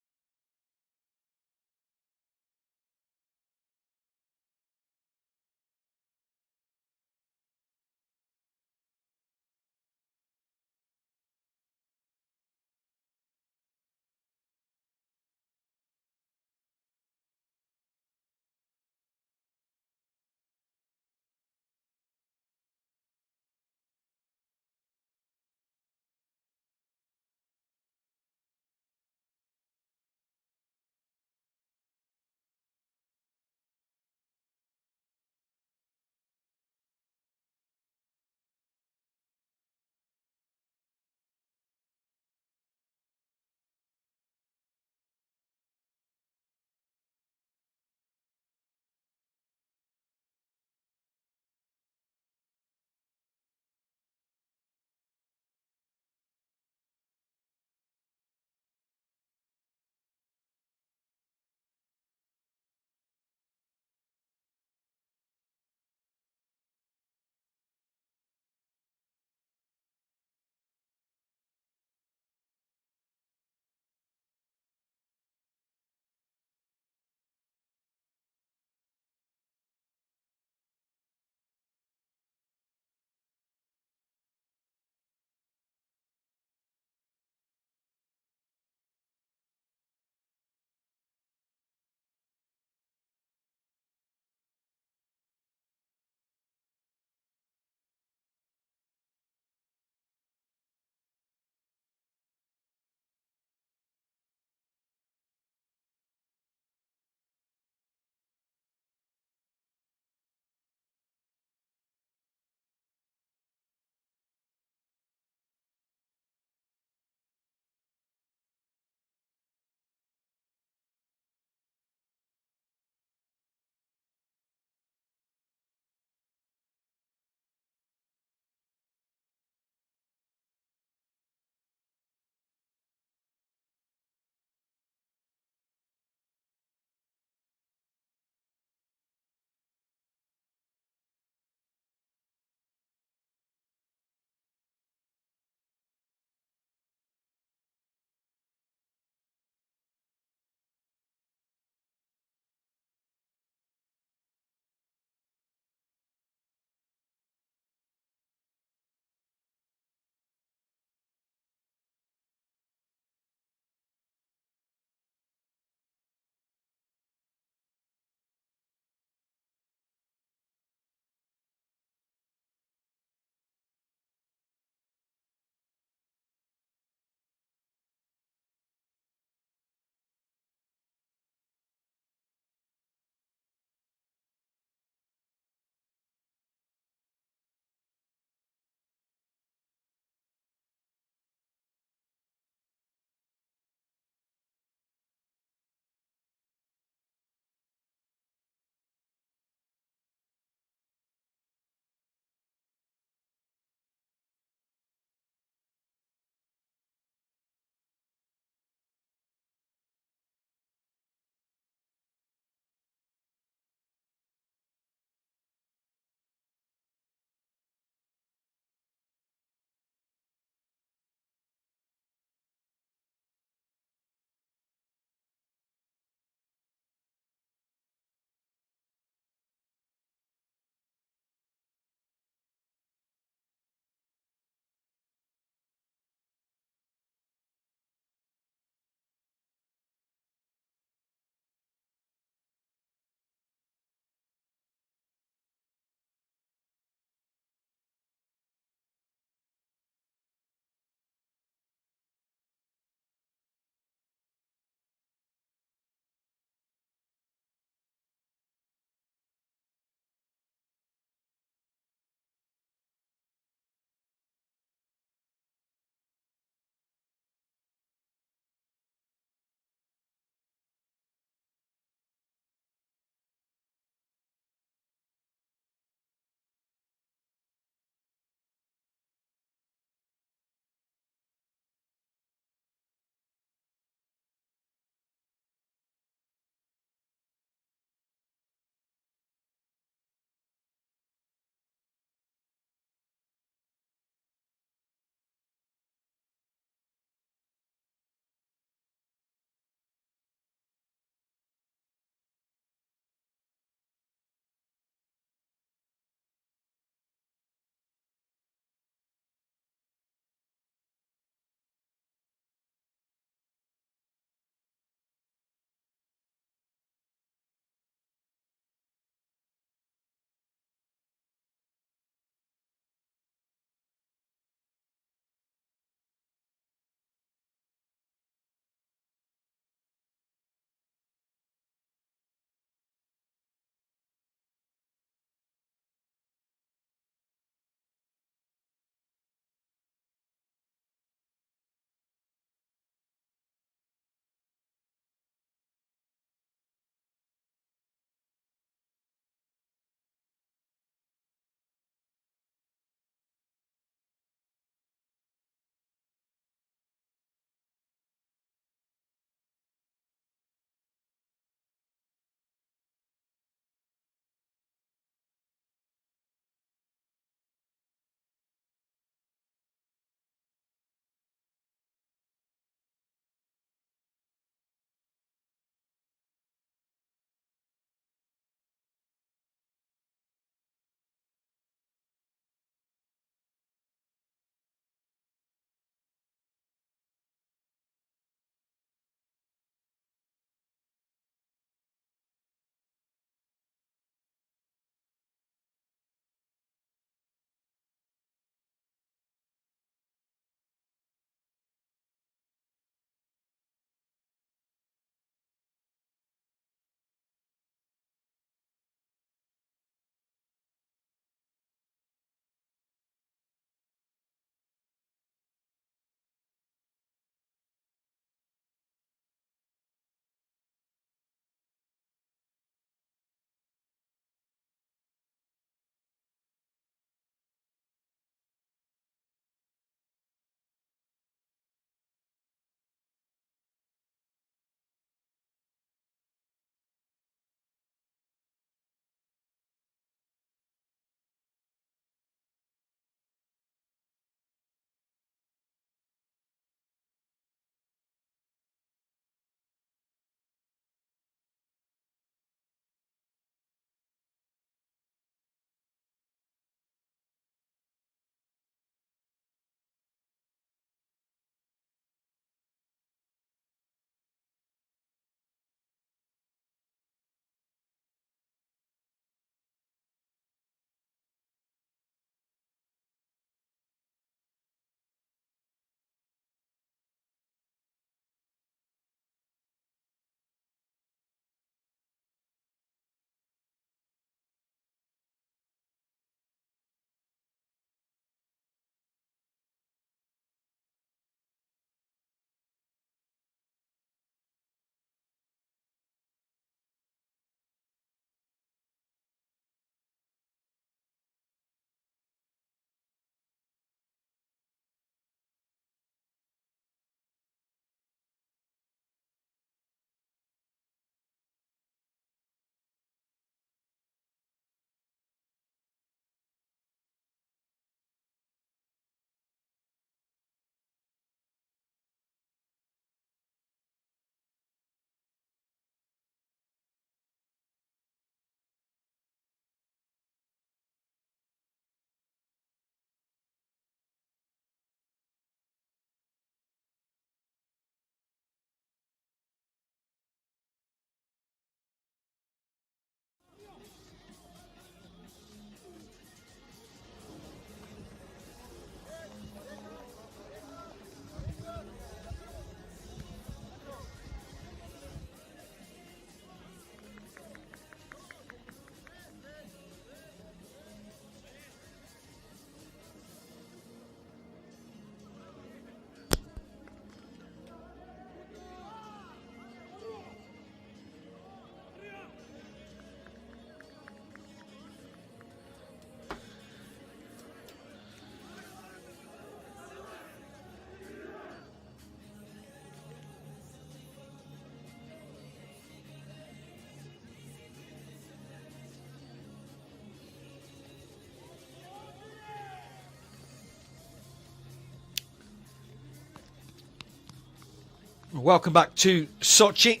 Welcome back to Sochi.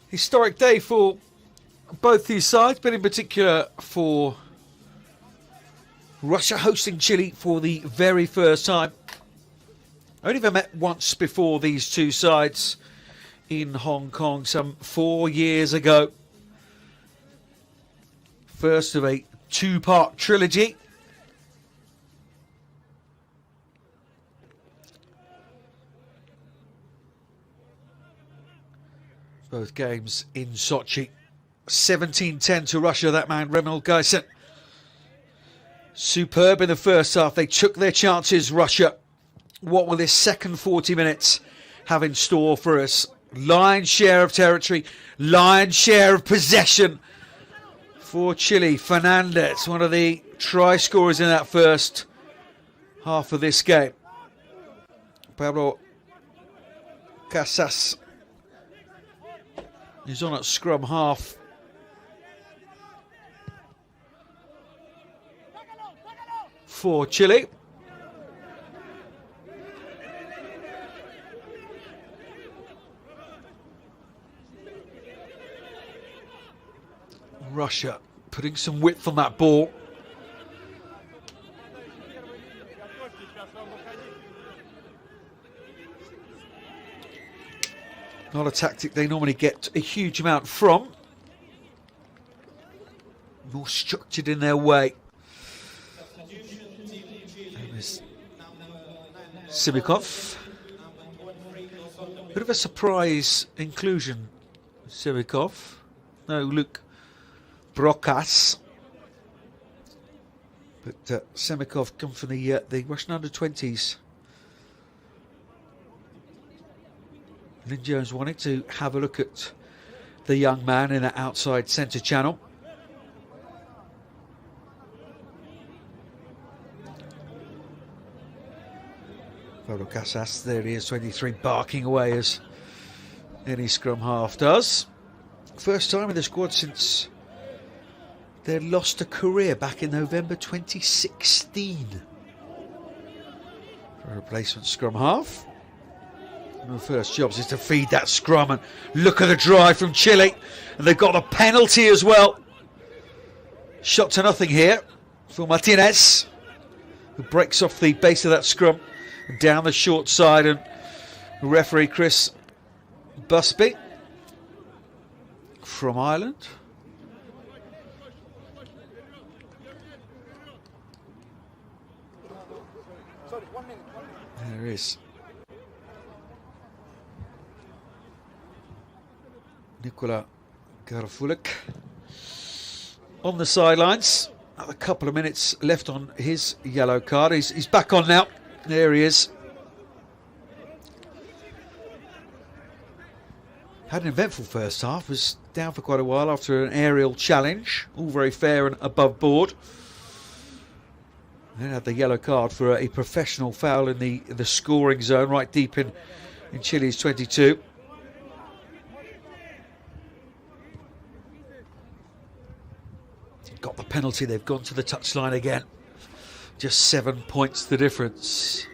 Historic day for both these sides, but in particular for Russia hosting Chile for the very first time. Only ever met once before these two sides in Hong Kong some 4 years ago. First of a two-part trilogy. Both games in Sochi. 17-10 to Russia, that man, Remel Geisen. Superb in the first half. They took their chances, Russia. What will this second 40 minutes have in store for us? Lion's share of territory, lion's share of possession for Chile. Fernandez, one of the try scorers in that first half of this game. Pablo Casas is on at scrum half. For Chile. Russia putting some width on that ball. Not a tactic they normally get a huge amount from. More structured in their way. Simikov. Bit of a surprise inclusion, Simikov. No, Luke Brokas. But Simikov come from the Russian under-20s. Lynn Jones wanted to have a look at the young man in that outside centre channel. Pablo Casas, there he is, 23, barking away as any scrum half does. First time in the squad since they lost a career back in November 2016. For a replacement scrum half. One of the first jobs is to feed that scrum, and look at the drive from Chile. And they've got a penalty as well. Shot to nothing here for Martinez, who breaks off the base of that scrum down the short side, and referee Chris Busby from Ireland. There is Nikola Garfulik on the sidelines. A couple of minutes left on his yellow card. He's back on now. There he is. Had an eventful first half. Was down for quite a while after an aerial challenge. All very fair and above board. Then had the yellow card for a professional foul in the scoring zone, right deep in Chile's 22. Got the penalty. They've gone to the touchline again. Just 7 points the difference.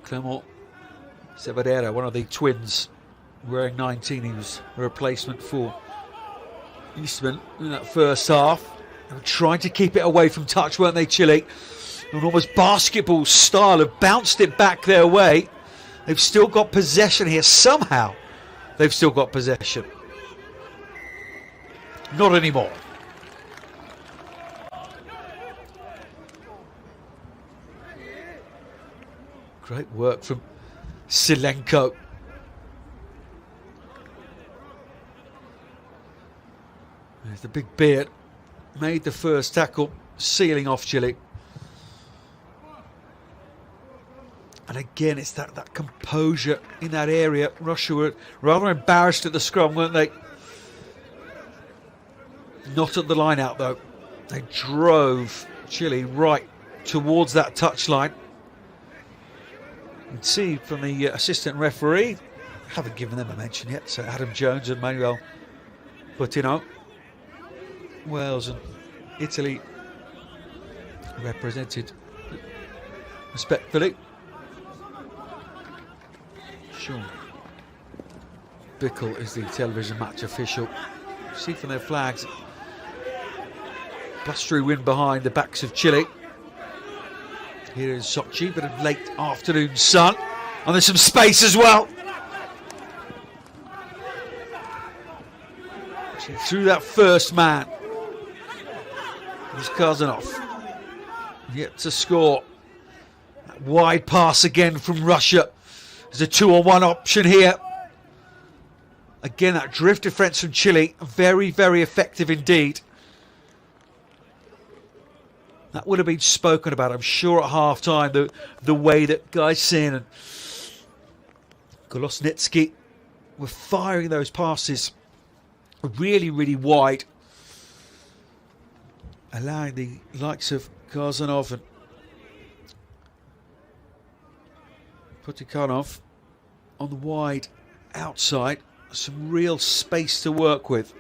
Clement Sevadera, one of the twins, wearing 19. He was a replacement for Eastman in that first half. They were trying to keep it away from touch, weren't they, Chile? An almost basketball style have bounced it back their way. They've still got possession here. Somehow they've still got possession. Not anymore. Great work from Silenko. There's the big beard. Made the first tackle, sealing off Chile. And again, it's that composure in that area. Russia were rather embarrassed at the scrum, weren't they? Not at the line out, though. They drove Chile right towards that touchline. You can see from the assistant referee, haven't given them a mention yet, so Adam Jones and Manuel But you know, Wales and Italy represented respectfully. Sean Bickle is the television match official. See from their flags, blustery wind behind the backs of Chile. Here in Sochi, bit of late afternoon sun, and there's some space as well. Through that first man, there's Kazanov, yet to score. That wide pass again from Russia. There's a 2-on-1 option here. Again, that drift defence from Chile, very, very effective indeed. That would have been spoken about, I'm sure, at half-time, the way that Gaisin and Golosnitsky were firing those passes really, really wide, allowing the likes of Kazanov and Putikhanov on the wide outside, some real space to work with.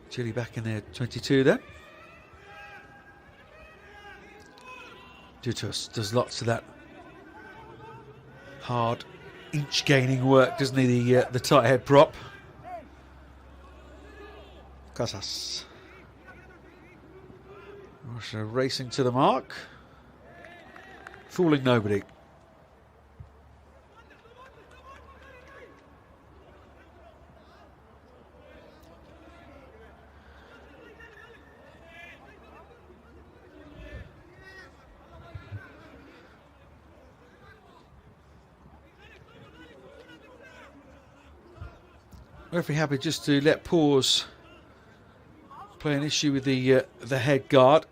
Chile back in their 22 then. Dutos does lots of that hard inch gaining work, doesn't he, the tight head prop. Casas. Russia racing to the mark, fooling nobody. Referee happy just to let pause play an issue with the head guard.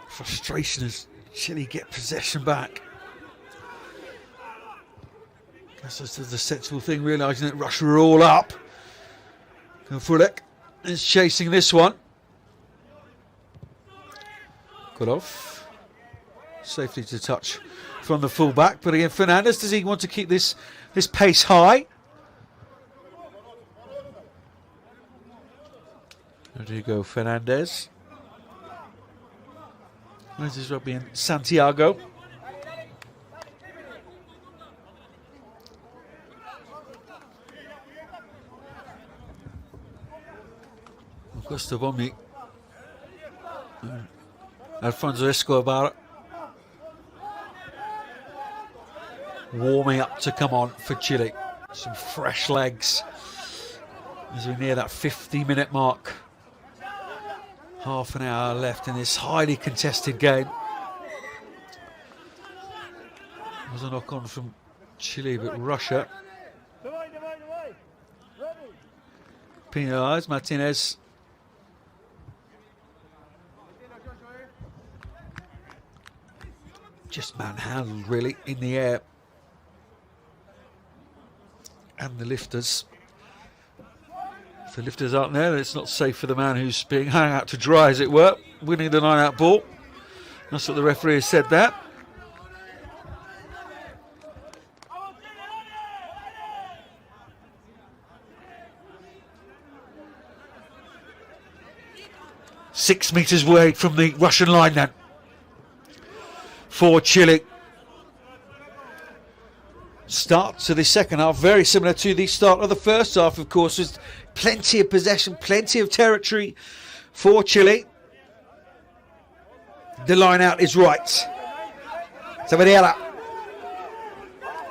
Frustration as Chile get possession back. Guess this is the sensible thing, realising that Russia are all up. Fulek is chasing this one. Kulov safely to touch from the fullback, but again Fernandez, does he want to keep this pace high? Rodrigo Fernandez. Where's his rugby in Santiago? Augusto Bomni, Alfonso Escobar warming up to come on for Chile. Some fresh legs as we near that 50-minute mark. Half an hour left in this highly contested game. There was a knock on from Chile, but Russia penalised. Martinez just manhandled really in the air, and the lifters. If the lifters aren't there, then it's not safe for the man who's being hung out to dry, as it were, winning the line-out ball. That's what the referee has said there. Six metres away from the Russian line then for Chile. Start to the second half, very similar to the start of the first half, of course. There's plenty of possession, plenty of territory for Chile. The line out is right. Sabariela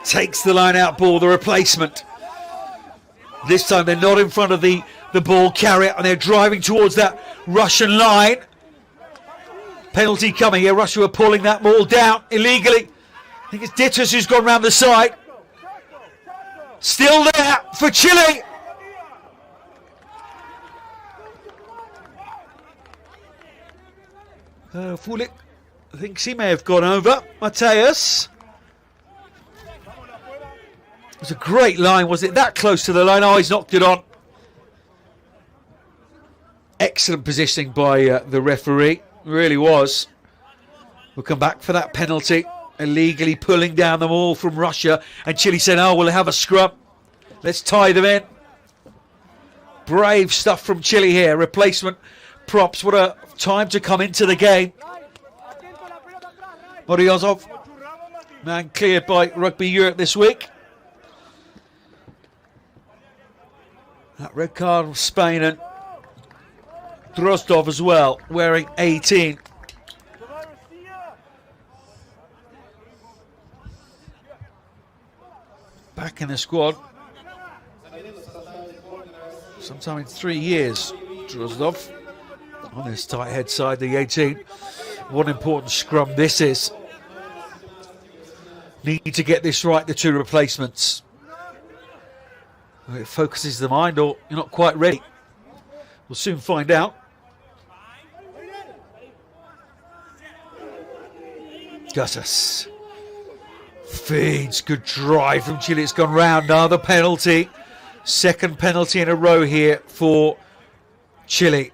takes the line out ball, the replacement. This time they're not in front of the ball carrier, and they're driving towards that Russian line. Penalty coming here. Russia are pulling that ball down illegally. I think it's Dittus who's gone round the side. Still there for Chile. Fulik thinks he may have gone over. Mateus. It was a great line. Was it that close to the line? Oh, he's knocked it on. Excellent positioning by the referee. Really was. We'll come back for that penalty. Illegally pulling down the ball from Russia. And Chile said, oh, we'll have a scrum. Let's tie them in. Brave stuff from Chile here. Replacement props. What a time to come into the game. Moriozov, man cleared by Rugby Europe this week. That red card from Spain, and Drozdov as well, wearing 18. Back in the squad. Sometime in 3 years, Drozdov on his tight head side, the 18. What an important scrum this is. Need to get this right, the two replacements. It focuses the mind, or you're not quite ready. We'll soon find out. Gussus feeds, good drive from Chile. It's gone round. Another penalty. Second penalty in a row here for Chile.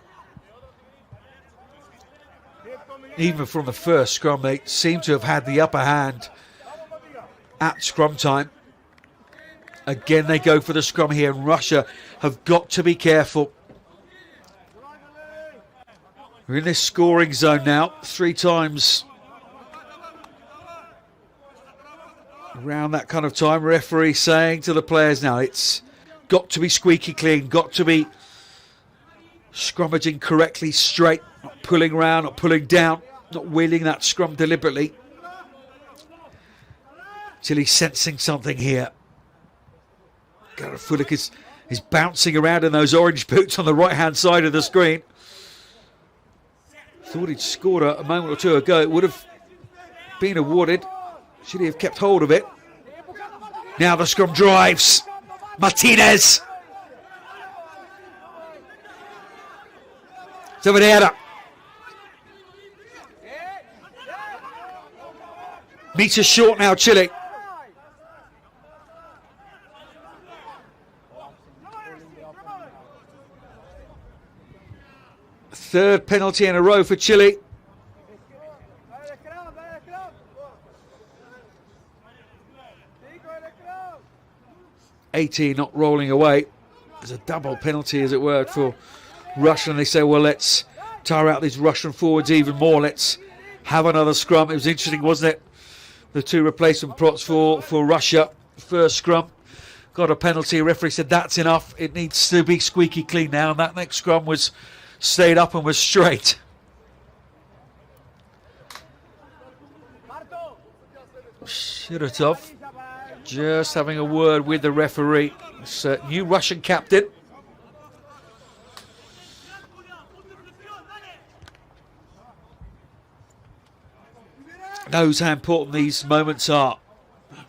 Even from the first scrum, they seem to have had the upper hand at scrum time. Again, they go for the scrum here, and Russia have got to be careful. We're in this scoring zone now, 3 times around that kind of time. Referee saying to the players now, it's got to be squeaky clean, got to be scrummaging correctly, straight, not pulling around, not pulling down, not wheeling that scrum deliberately. Chile sensing something here. Garafulik is bouncing around in those orange boots on the right-hand side of the screen. Thought he'd scored a moment or two ago. It would have been awarded. Should he have kept hold of it? Now the scrum drives. Martinez. Severiera. Meters short now, Chile. Third penalty in a row for Chile. $18 not rolling away. There's a double penalty, as it were, for Russia. And they say, well, let's tire out these Russian forwards even more. Let's have another scrum. It was interesting, wasn't it? The two replacement props for Russia. First scrum got a penalty. Referee said that's enough. It needs to be squeaky clean now. And that next scrum was stayed up and was straight. Shiratov just having a word with the referee. It's a new Russian captain. Knows how important these moments are.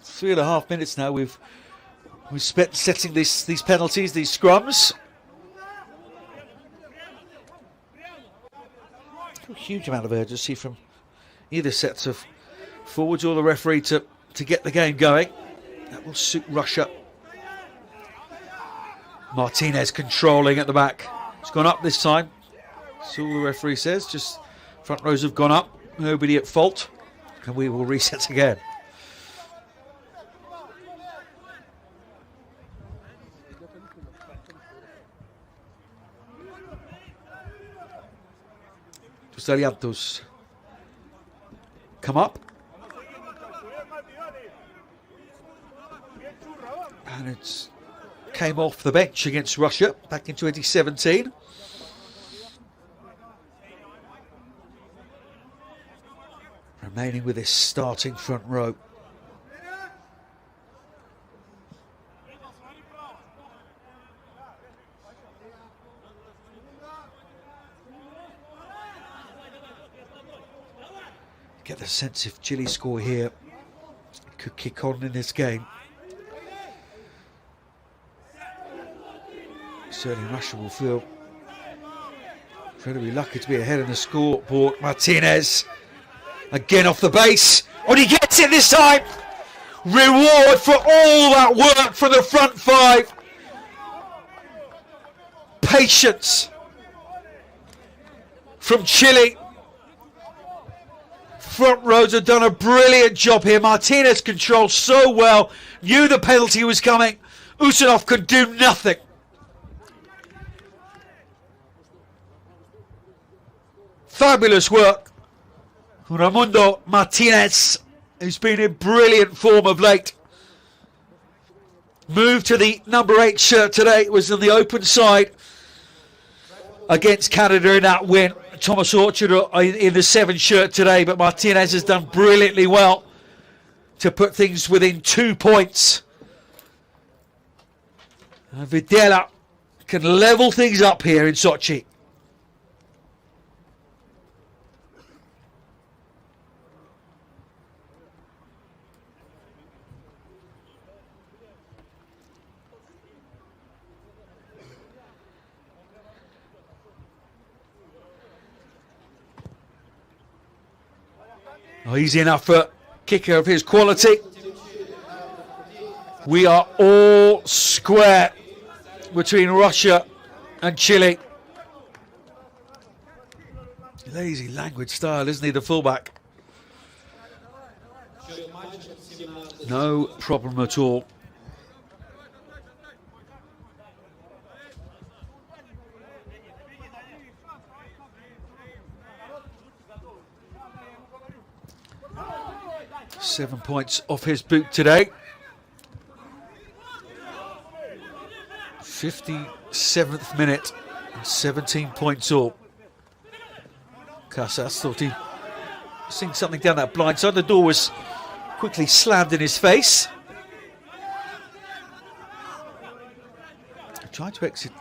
3.5 minutes now we've spent setting these penalties, these scrums. A huge amount of urgency from either sets of forwards or the referee to get the game going. That will suit Russia. Martinez controlling at the back. It's gone up this time. That's all the referee says. Just front rows have gone up. Nobody at fault. And we will reset again. Aliantos come up, and it came off the bench against Russia back in 2017. Remaining with this starting front row. Get the sense if Chile score here, it could kick on in this game. Certainly Russia will feel incredibly lucky to be ahead in the scoreboard. Martinez Again off the base. Oh, he gets it this time. Reward for all that work from the front five. Patience from Chile. Front rows have done a brilliant job here. Martinez controlled so well. Knew the penalty was coming. Usanov could do nothing. Fabulous work. Raimundo Martinez, who's been in brilliant form of late. Moved to the number 8 shirt today. It was on the open side against Canada in that win. Thomas Orchard in the 7 shirt today, but Martinez has done brilliantly well to put things within 2 points. And Videla can level things up here in Sochi. Oh, easy enough for kicker of his quality. We are all square between Russia and Chile. Lazy language style, isn't he, the fullback? No problem at all. Seven points off his boot today. 57th minute and 17 points all. Casas thought he'd seen something down that blind side. The door was quickly slammed in his face. Tried to exit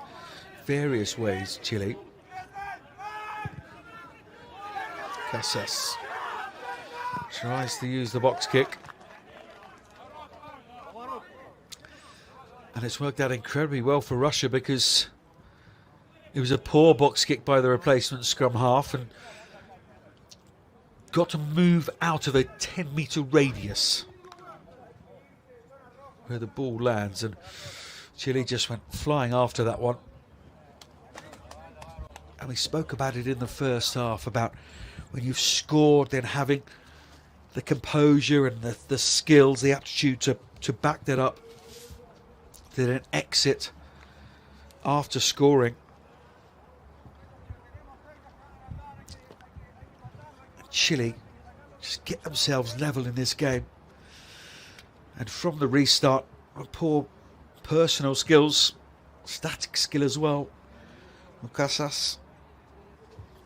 various ways, Chile. Casas tries to use the box kick. And it's worked out incredibly well for Russia because it was a poor box kick by the replacement scrum half and got to move out of a 10-metre radius where the ball lands, and Chile just went flying after that one. And we spoke about it in the first half, about when you've scored, then having the composure and the skills, the aptitude to back that up, then an exit after scoring. Chile just get themselves level in this game, and from the restart, poor personal skills, static skill as well. Casas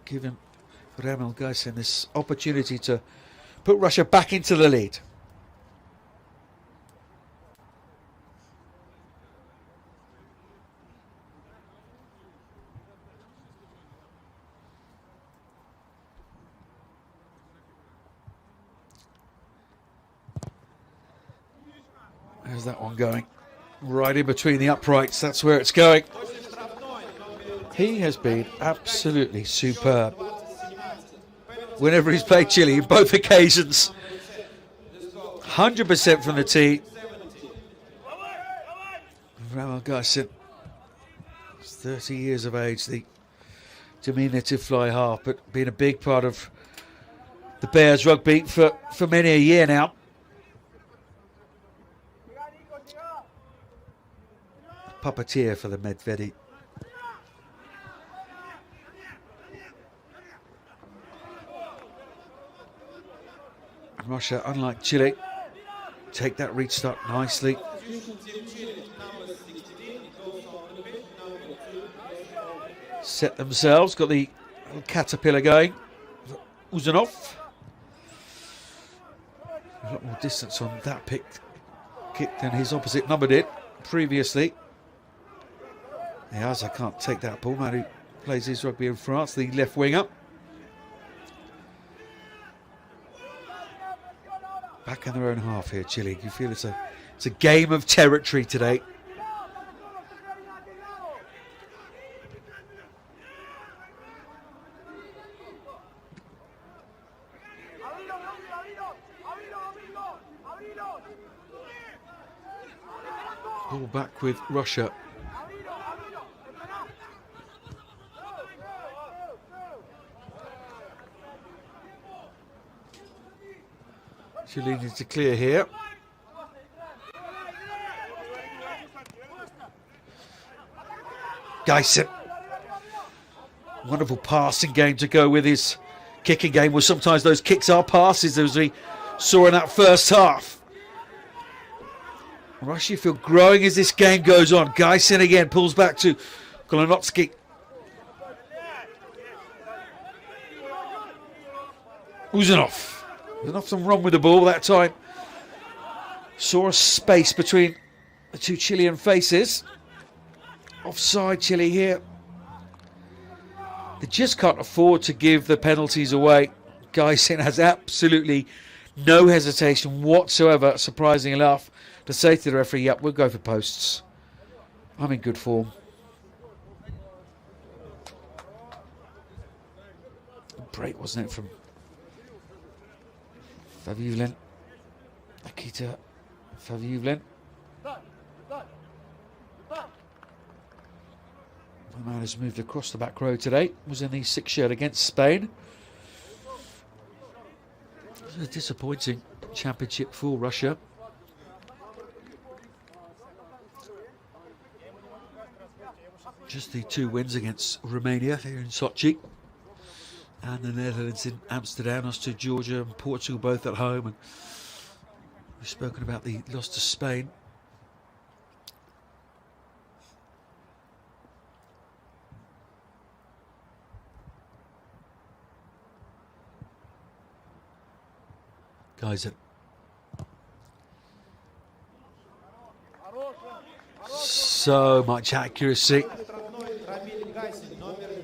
giving Ramel Guyson this opportunity to put Russia back into the lead. There's that one going right in between the uprights. That's where it's going. He has been absolutely superb whenever he's played Chile in both occasions. 100% from the tee. Ramel Guyson, 30 years of age, the diminutive fly half, but been a big part of the Bears rugby for many a year now. Puppeteer for the Medvedi. Russia, unlike Chile, take that restart nicely. Set themselves, got the little caterpillar going. Uzanov. A lot more distance on that kick than his opposite number did previously. Yes, I can't take that ball. Man who plays his rugby in France, the left winger. Back in their own half here, Chile. You feel it's a game of territory today. back with Russia. Chile needs to clear here. Geisen. Wonderful passing game to go with his kicking game. Well, sometimes those kicks are passes, as we saw in that first half. Russia feel growing as this game goes on. Geisen again pulls back to Kolonotsky. Uzanov. There's nothing wrong with the ball that time. Saw a space between the two Chilean faces. Offside Chile here. They just can't afford to give the penalties away. Geisen has absolutely no hesitation whatsoever, surprising enough, to say to the referee, yep, we'll go for posts. I'm in good form. Break, wasn't it, from Favivlin. Akita Favivlin. The man has moved across the back row today. Was in the 6th shirt against Spain. It was a disappointing championship for Russia. Just the 2 wins against Romania here in Sochi, and the Netherlands in Amsterdam, lost to Georgia and Portugal both at home. And we've spoken about the loss to Spain. Geisen. So much accuracy.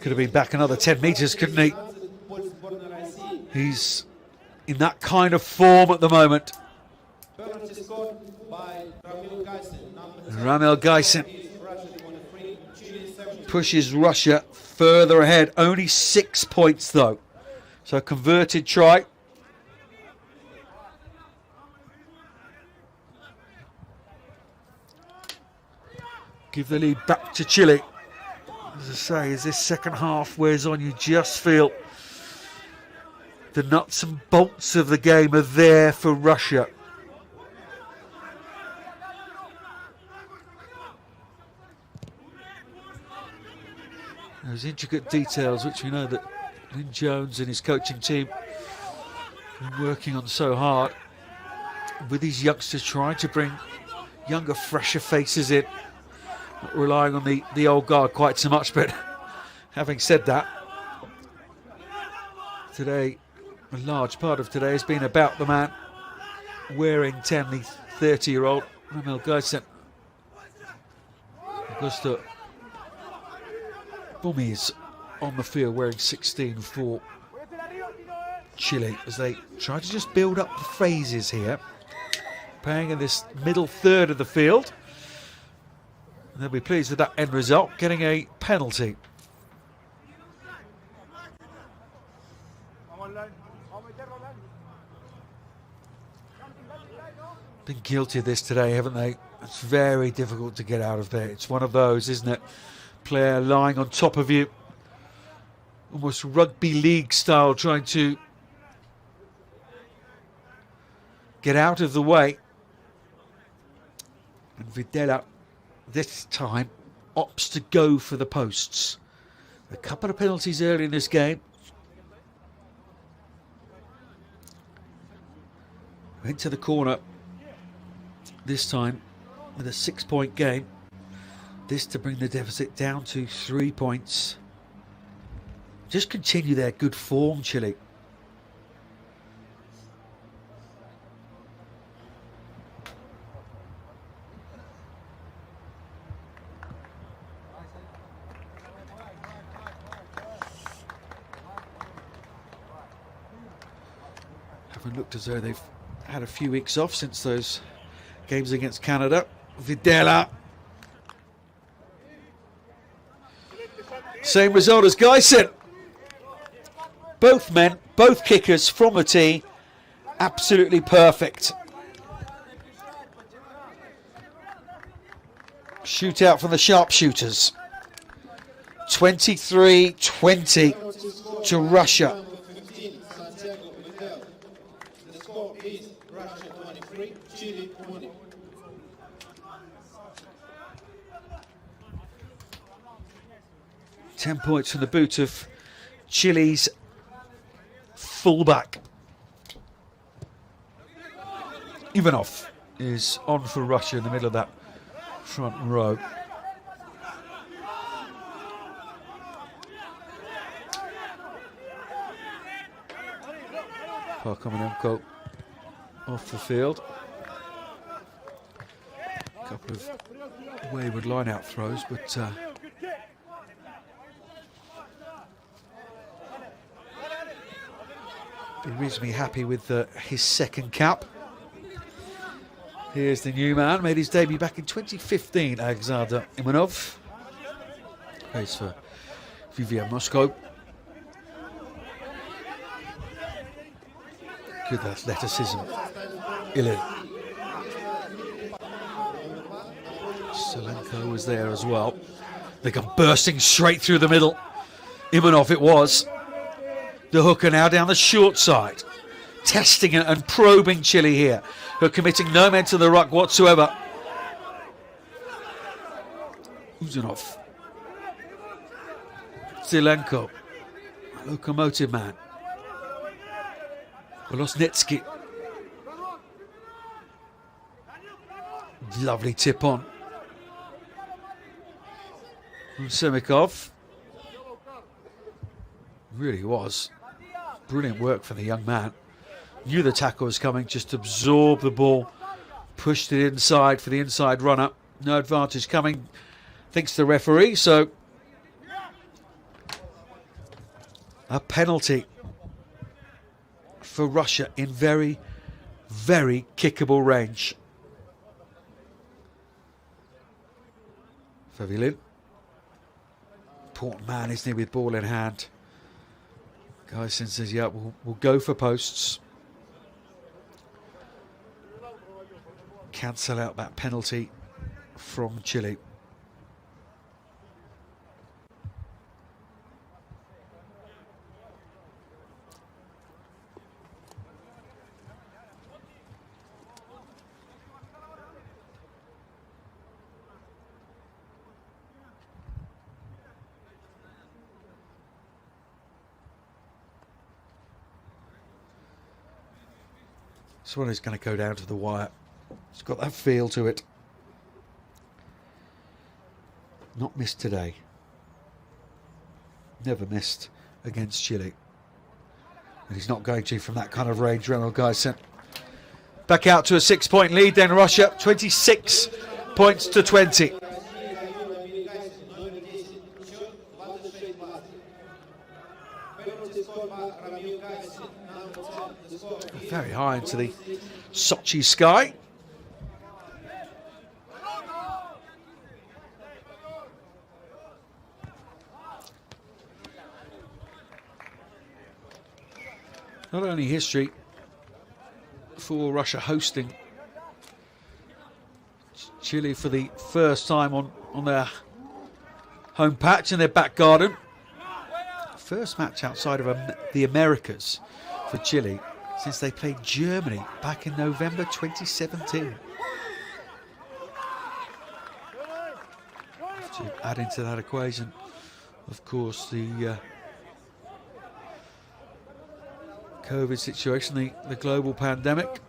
Could have been back another 10 metres, couldn't he? He's in that kind of form at the moment. Ramil Geisen pushes Russia further ahead. Only 6 points though. So converted try. Give the lead back to Chile. As I say, as this second half wears on, you just feel the nuts and bolts of the game are there for Russia. Those intricate details which we know that Lynn Jones and his coaching team have been working on so hard, with these youngsters trying to bring younger, fresher faces in. Not relying on the old guard quite so much, but having said that, today, a large part of today has been about the man wearing 10, the 30-year-old Ramil Geisen. Augusto Bumi is on the field wearing 16 for Chile as they try to just build up the phases here, playing in this middle third of the field. And they'll be pleased with that end result, getting a penalty. Been guilty of this today, haven't they? It's very difficult to get out of there. It's one of those, isn't it? Player lying on top of you, almost rugby league style, trying to get out of the way. And Videla this time opts to go for the posts. A couple of penalties early in this game. Into the corner this time with a 6-point game. This to bring the deficit down to 3 points. Just continue their good form, Chile. Haven't looked as though they've had a few weeks off since those games against Canada. Videla. Same result as Geisen. Both men, both kickers from the tee, absolutely perfect. Shootout from the sharpshooters. 23-20 to Russia. 10 points from the boot of Chile's fullback. Ivanov is on for Russia in the middle of that front row. Parkhomenko off the field. A couple of wayward line-out throws, but been reasonably happy with his second cap. Here's the new man, made his debut back in 2015, Alexander Ivanov. Plays for VVM Moscow. Good athleticism. Ilin. Selenko was there as well. They come bursting straight through the middle. Ivanov it was. The hooker now down the short side. Testing and probing Chile here, who are committing no men to the ruck whatsoever. Uzunov. Zelenko. Locomotive man. Volosnitsky. Lovely tip on. Semikov. Really was. Brilliant work for the young man. Knew the tackle was coming, just absorbed the ball, pushed it inside for the inside runner. No advantage coming, thinks the referee, so a penalty for Russia in very, very kickable range. Favilin. Important man, isn't he, with ball in hand. Geisen says, yeah, we'll go for posts. Cancel out that penalty from Chile. This one is going to go down to the wire. It's got that feel to it. Not missed today. Never missed against Chile. And he's not going to from that kind of range. Renal Geisen back out to a 6-point lead then Russia. 26 points to 20. Very high into the Sochi sky. Not only history for Russia hosting Chile for the first time on their home patch in their back garden. First match outside of the Americas for Chile since they played Germany back in November 2017. To add into that equation, of course, the COVID situation, the global pandemic.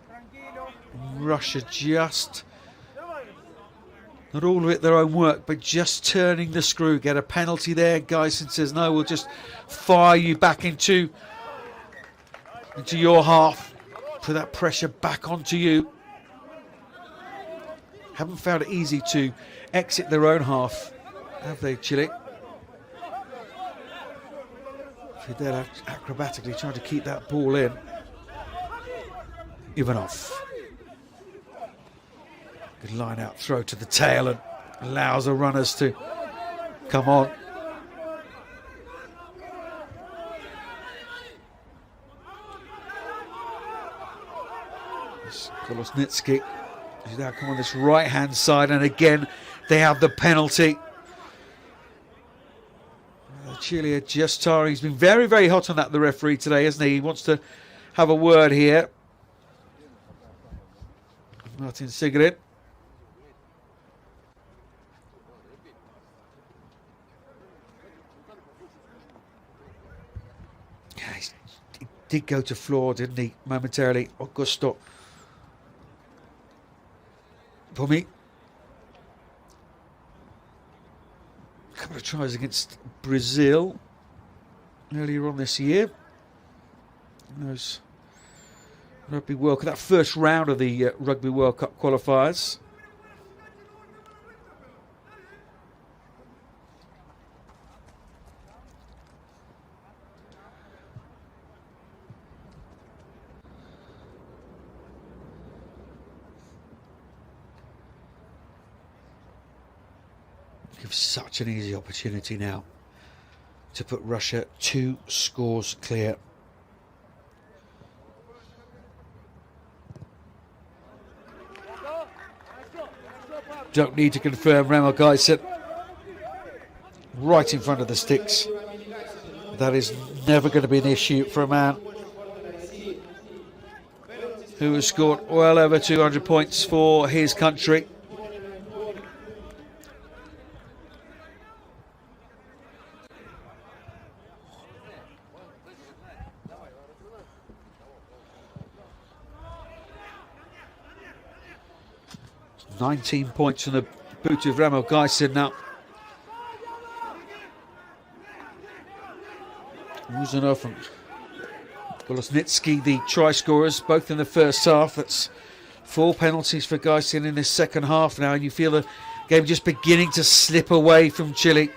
Russia just, not all of it their own work, but just turning the screw. Get a penalty there. Geisen says, no, we'll just fire you back into your half. Put that pressure back onto you. Haven't found it easy to exit their own half, have they, Chile? Fidel acrobatically trying to keep that ball in. Ivanov. Good line out throw to the tail and allows the runners to come on. Kolosnitsky is now come on this right hand side and again they have the penalty. Chile are just tiring. He's been very, very hot on that, the referee, today, hasn't he? He wants to have a word here. Martin Sigrid. Yeah, he did go to floor, didn't he, momentarily? Augusto. For me. A couple of tries against Brazil earlier on this year. Those Rugby World Cup, that first round of the Rugby World Cup qualifiers. Give such an easy opportunity now to put Russia 2 scores clear. Don't need to confirm. Remo Geisen right in front of the sticks. That is never going to be an issue for a man who has scored well over 200 points for his country. $19 points from the boot of Remo Geisen now. Uzanov and Golosnitsky, the try scorers, both in the first half. That's 4 penalties for Geisen in this second half now, and you feel the game just beginning to slip away from Chile.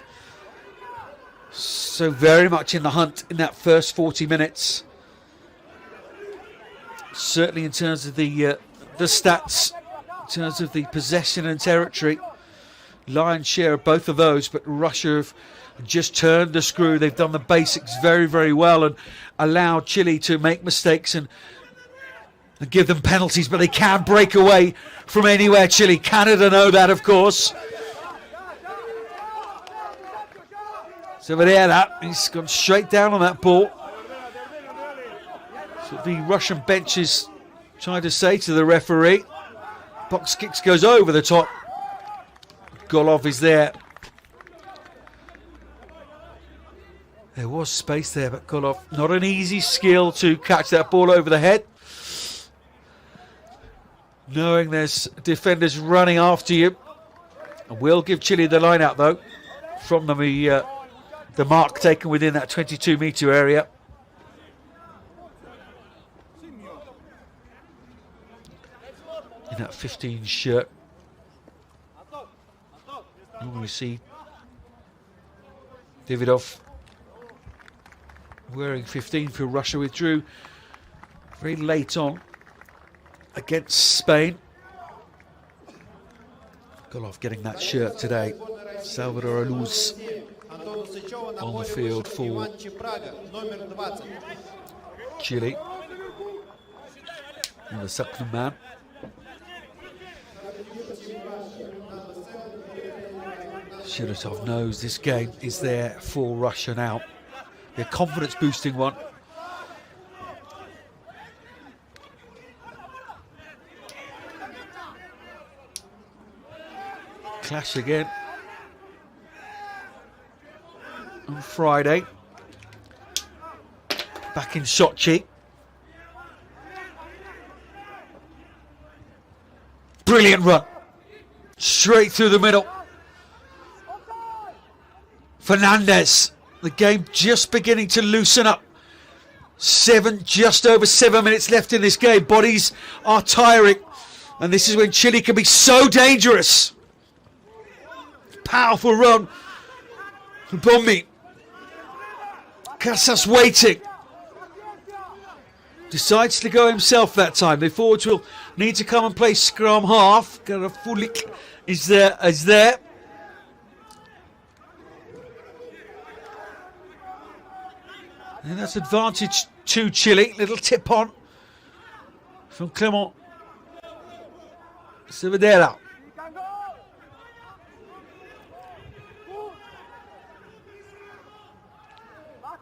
So very much in the hunt in that first 40 minutes. Certainly in terms of the stats, in terms of the possession and territory, lion's share of both of those, but Russia have just turned the screw. They've done the basics very, very well and allowed Chile to make mistakes and give them penalties, but they can break away from anywhere. Chile, Canada know that, of course. So Varela, he's gone straight down on that ball. So the Russian bench is trying to say to the referee. Box kicks goes over the top. Golov is there. There was space there, but Golov, not an easy skill to catch that ball over the head. Knowing there's defenders running after you. And will give Chile the line out though. From the mark taken within that 22-metre area. In that 15 shirt. Normally see Davidov wearing 15 for Russia. Withdrew very late on against Spain. Golov getting that shirt today. Salvador Aluz on the field for Chile. And the second man. Shiratov knows this game is there for Russia now. A confidence boosting one. Clash again on Friday. Back in Sochi. Brilliant run. Straight through the middle. Fernandez, the game just beginning to loosen up. Just over 7 minutes left in this game. Bodies are tiring. And this is when Chile can be so dangerous. Powerful run. Bombi. Casas waiting. Decides to go himself that time. The forwards will need to come and play scrum half. Garafulik is there. And that's advantage to Chile. Little tip on from Clement Cervedera.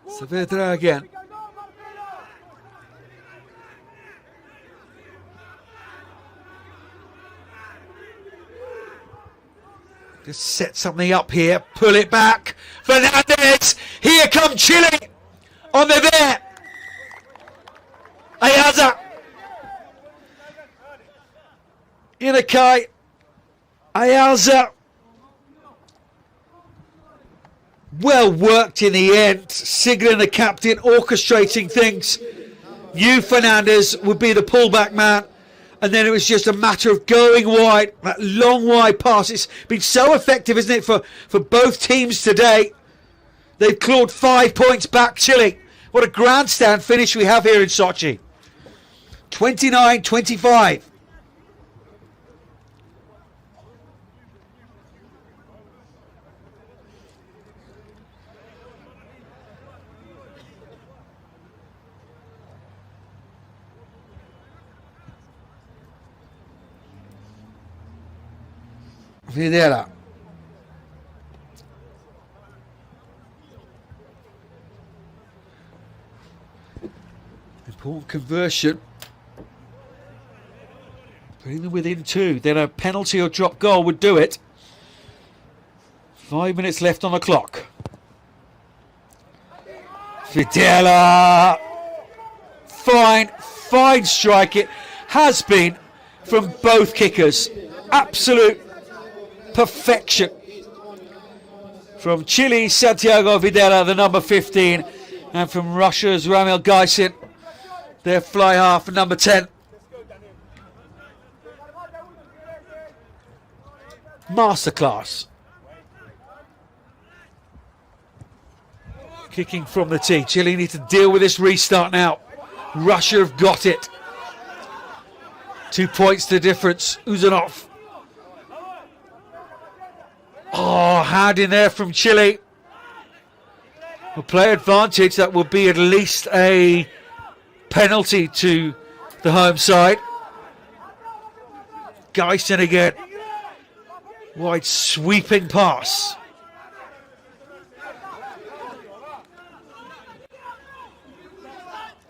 Saavedra again. Just set something up here. Pull it back. Fernandez. Here come Chile. On the there. Ayaza. Inakai. Ayaza. Well worked in the end. Sigrid, the captain, orchestrating things. Knew Fernandez would be the pullback man. And then it was just a matter of going wide. That long wide pass. It's been so effective, isn't it, for both teams today. They've clawed 5 points back, Chile. What a grandstand finish we have here in Sochi. 29-25. Videla. Important conversion. Putting them within 2. Then a penalty or drop goal would do it. 5 minutes left on the clock. Videla. Fine strike it has been from both kickers. Absolute perfection from Chile, Santiago Videla, the number 15, and from Russia's Ramil Gaisin, their fly half, number 10. Masterclass. Kicking from the tee. Chile need to deal with this restart now. Russia have got it. 2 points to difference. Uzanov. Oh, hand in there from Chile. Will play advantage. That will be at least a penalty to the home side. Gaisin again. Wide sweeping pass.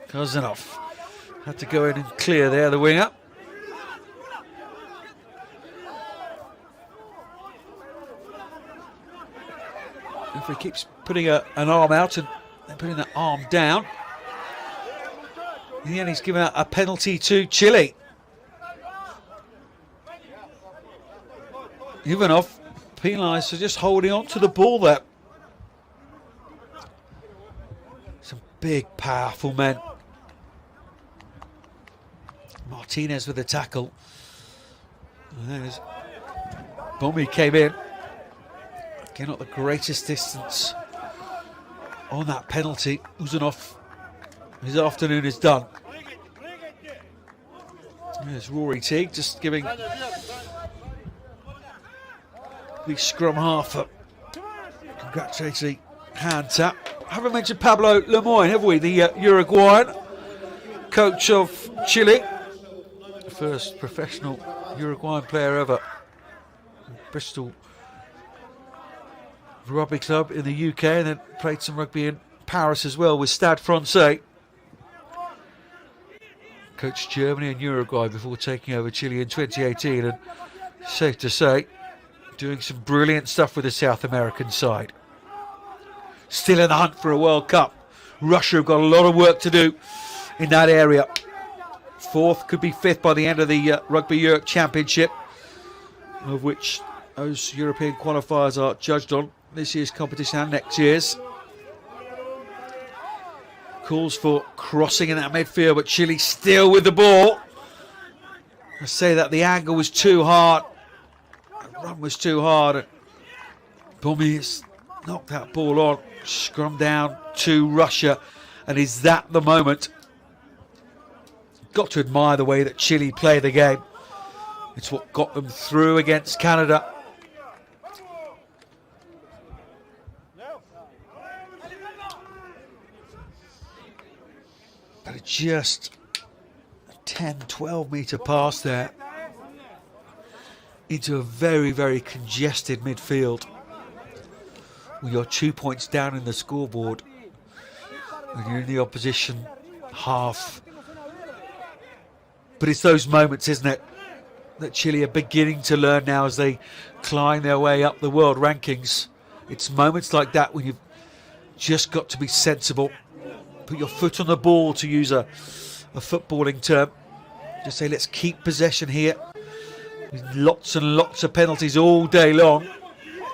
Kozanov had to go in and clear there, the winger. If he keeps putting an arm out and then putting that arm down, in the end he's given out a penalty to Chile. Ivanov penalised for just holding on to the ball there. Some big, powerful men. Martinez with the tackle. And there's Bombi came in. Again, not the greatest distance on that penalty. Uzanov, his afternoon is done. There's Rory Teague just giving the scrum half a congratulatory hand tap. Haven't mentioned Pablo Lemoyne, have we? The Uruguayan coach of Chile. The first professional Uruguayan player ever. Bristol Rugby Club in the UK, and then played some rugby in Paris as well with Stade Francais. Coached Germany and Uruguay before taking over Chile in 2018, and safe to say, doing some brilliant stuff with the South American side. Still in the hunt for a World Cup. Russia have got a lot of work to do in that area. 4th, could be 5th by the end of the Rugby Europe Championship, of which those European qualifiers are judged on this year's competition and next year's. Calls for crossing in that midfield, but Chile still with the ball. I say that the angle was too hard. The run was too hard. Bombi has knocked that ball on. Scrum down to Russia. And is that the moment? Got to admire the way that Chile play the game. It's what got them through against Canada. But just a 10-12 metre pass there into a very, very congested midfield. We are 2 points down in the scoreboard. and you're in the opposition half. But it's those moments, isn't it, that Chile are beginning to learn now as they climb their way up the world rankings. It's moments like that when you've just got to be sensible, put your foot on the ball, to use a footballing term. Just say, let's keep possession here. With lots and lots of penalties all day long.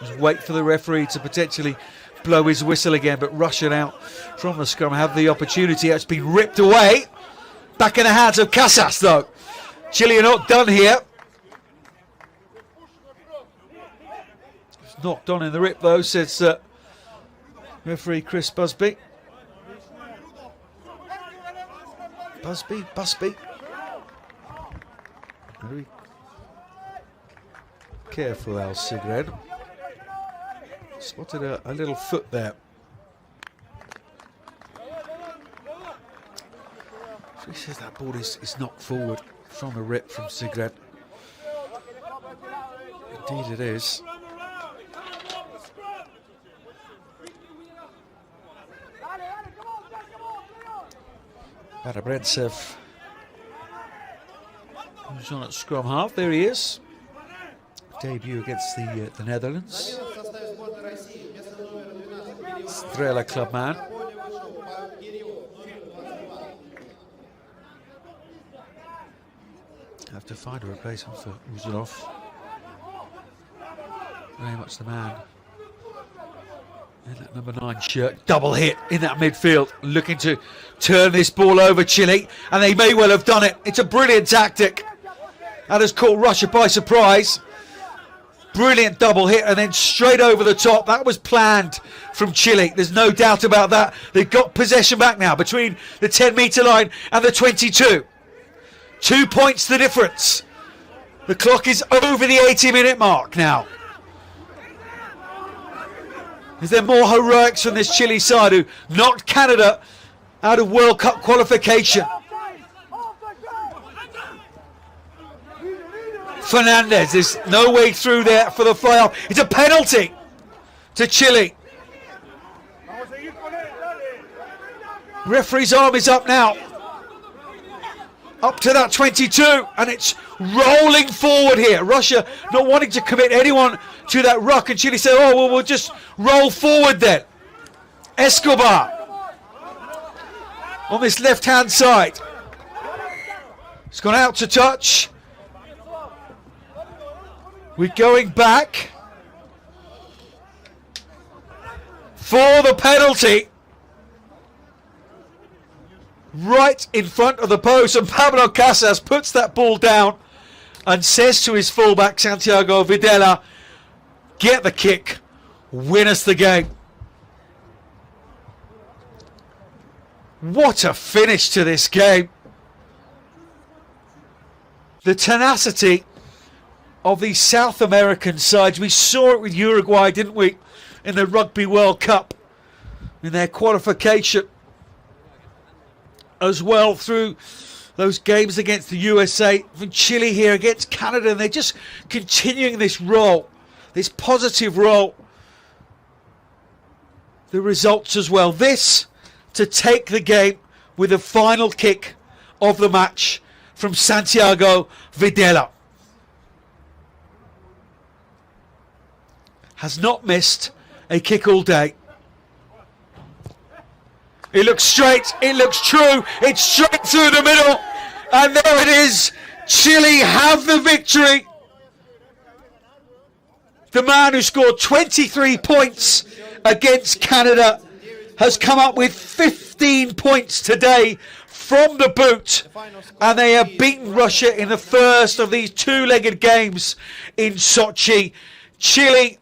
Just wait for the referee to potentially blow his whistle again. But Russia now from the scrum have the opportunity. It's been ripped away. Back in the hands of Casas though. Chile are not done here. It's knocked on in the rip though, says referee Chris Busby. Busby. Very careful, Al Sigrid. Spotted a little foot there. So he says that ball is knocked forward from the rip from Sigrid. Indeed it is. Barabrensev, who's on at scrum half. There he is. Debut against the Netherlands. Strela clubman. Have to find a replacement for Uzunov. Very much the man in that number 9 shirt. Double hit in that midfield, looking to turn this ball over Chile, and they may well have done it. It's a brilliant tactic. That has caught Russia by surprise. Brilliant double hit, and then straight over the top. That was planned from Chile. There's no doubt about that. They've got possession back now between the 10-metre line and the 22. 2 points the difference. The clock is over the 80-minute mark now. Is there more heroics from this Chile side who knocked Canada out of World Cup qualification? Fernandez, there's no way through there for the fly-off. It's a penalty to Chile. Referee's arm is up now. Up to that 22, and it's rolling forward here. Russia not wanting to commit anyone to that ruck, and Chile said, oh, well, we'll just roll forward then. Escobar on this left-hand side. It's gone out to touch. We're going back for the penalty. Right in front of the post, and Pablo Casas puts that ball down and says to his fullback Santiago Videla, get the kick, win us the game. What a finish to this game. The tenacity of these South American sides. We saw it with Uruguay, didn't we, in the Rugby World Cup, in their qualification, as well through those games against the USA, from Chile here against Canada, and they're just continuing this role, this positive role. The results as well. This to take the game with the final kick of the match from Santiago Videla. Has not missed a kick all day. It looks straight, it looks true, it's straight through the middle, and there it is. Chile have the victory. The man who scored 23 points against Canada has come up with 15 points today from the boot, and they have beaten Russia in the first of these two-legged games in Sochi. Chile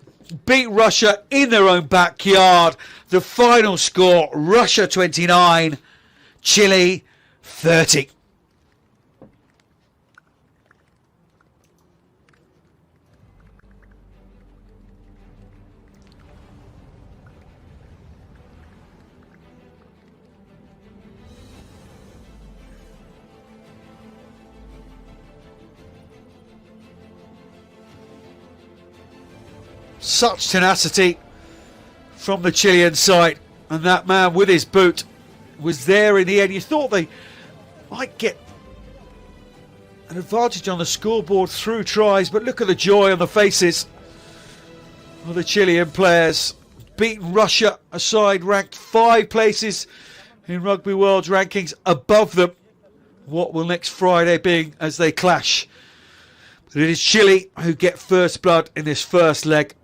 beat Russia in their own backyard. The final score, Russia 29, Chile 30. Such tenacity from the Chilean side, and that man with his boot was there in the end. You thought they might get an advantage on the scoreboard through tries, but look at the joy on the faces of the Chilean players. Beaten Russia, a side ranked 5 places in Rugby World's rankings above them. What will next Friday be as they clash? But it is Chile who get first blood in this first leg.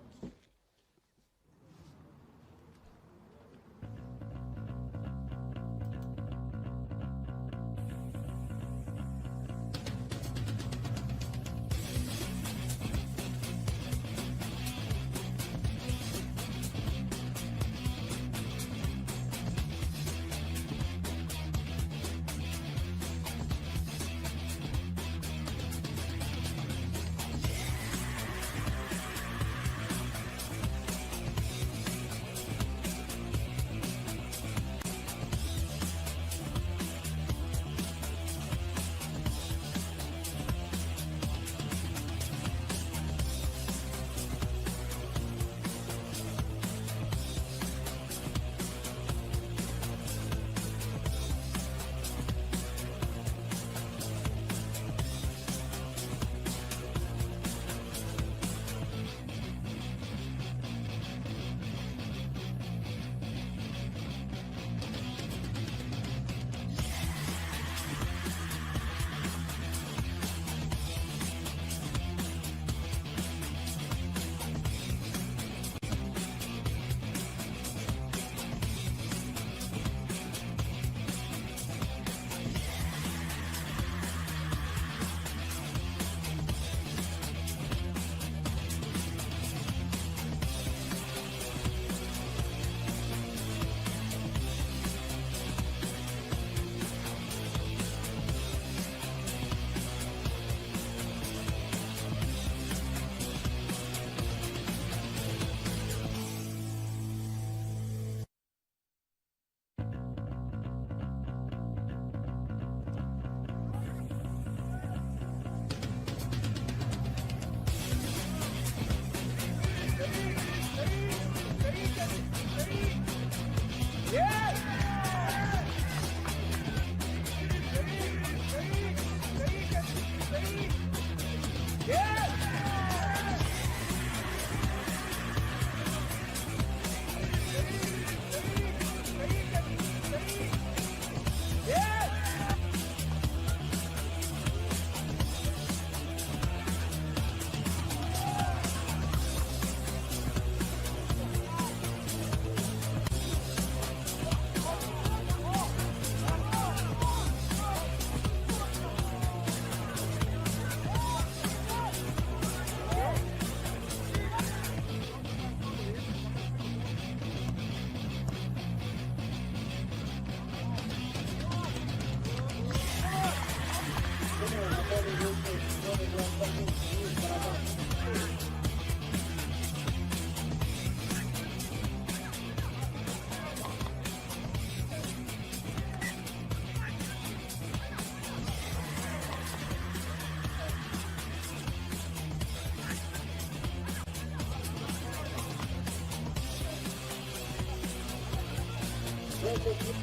Thank you.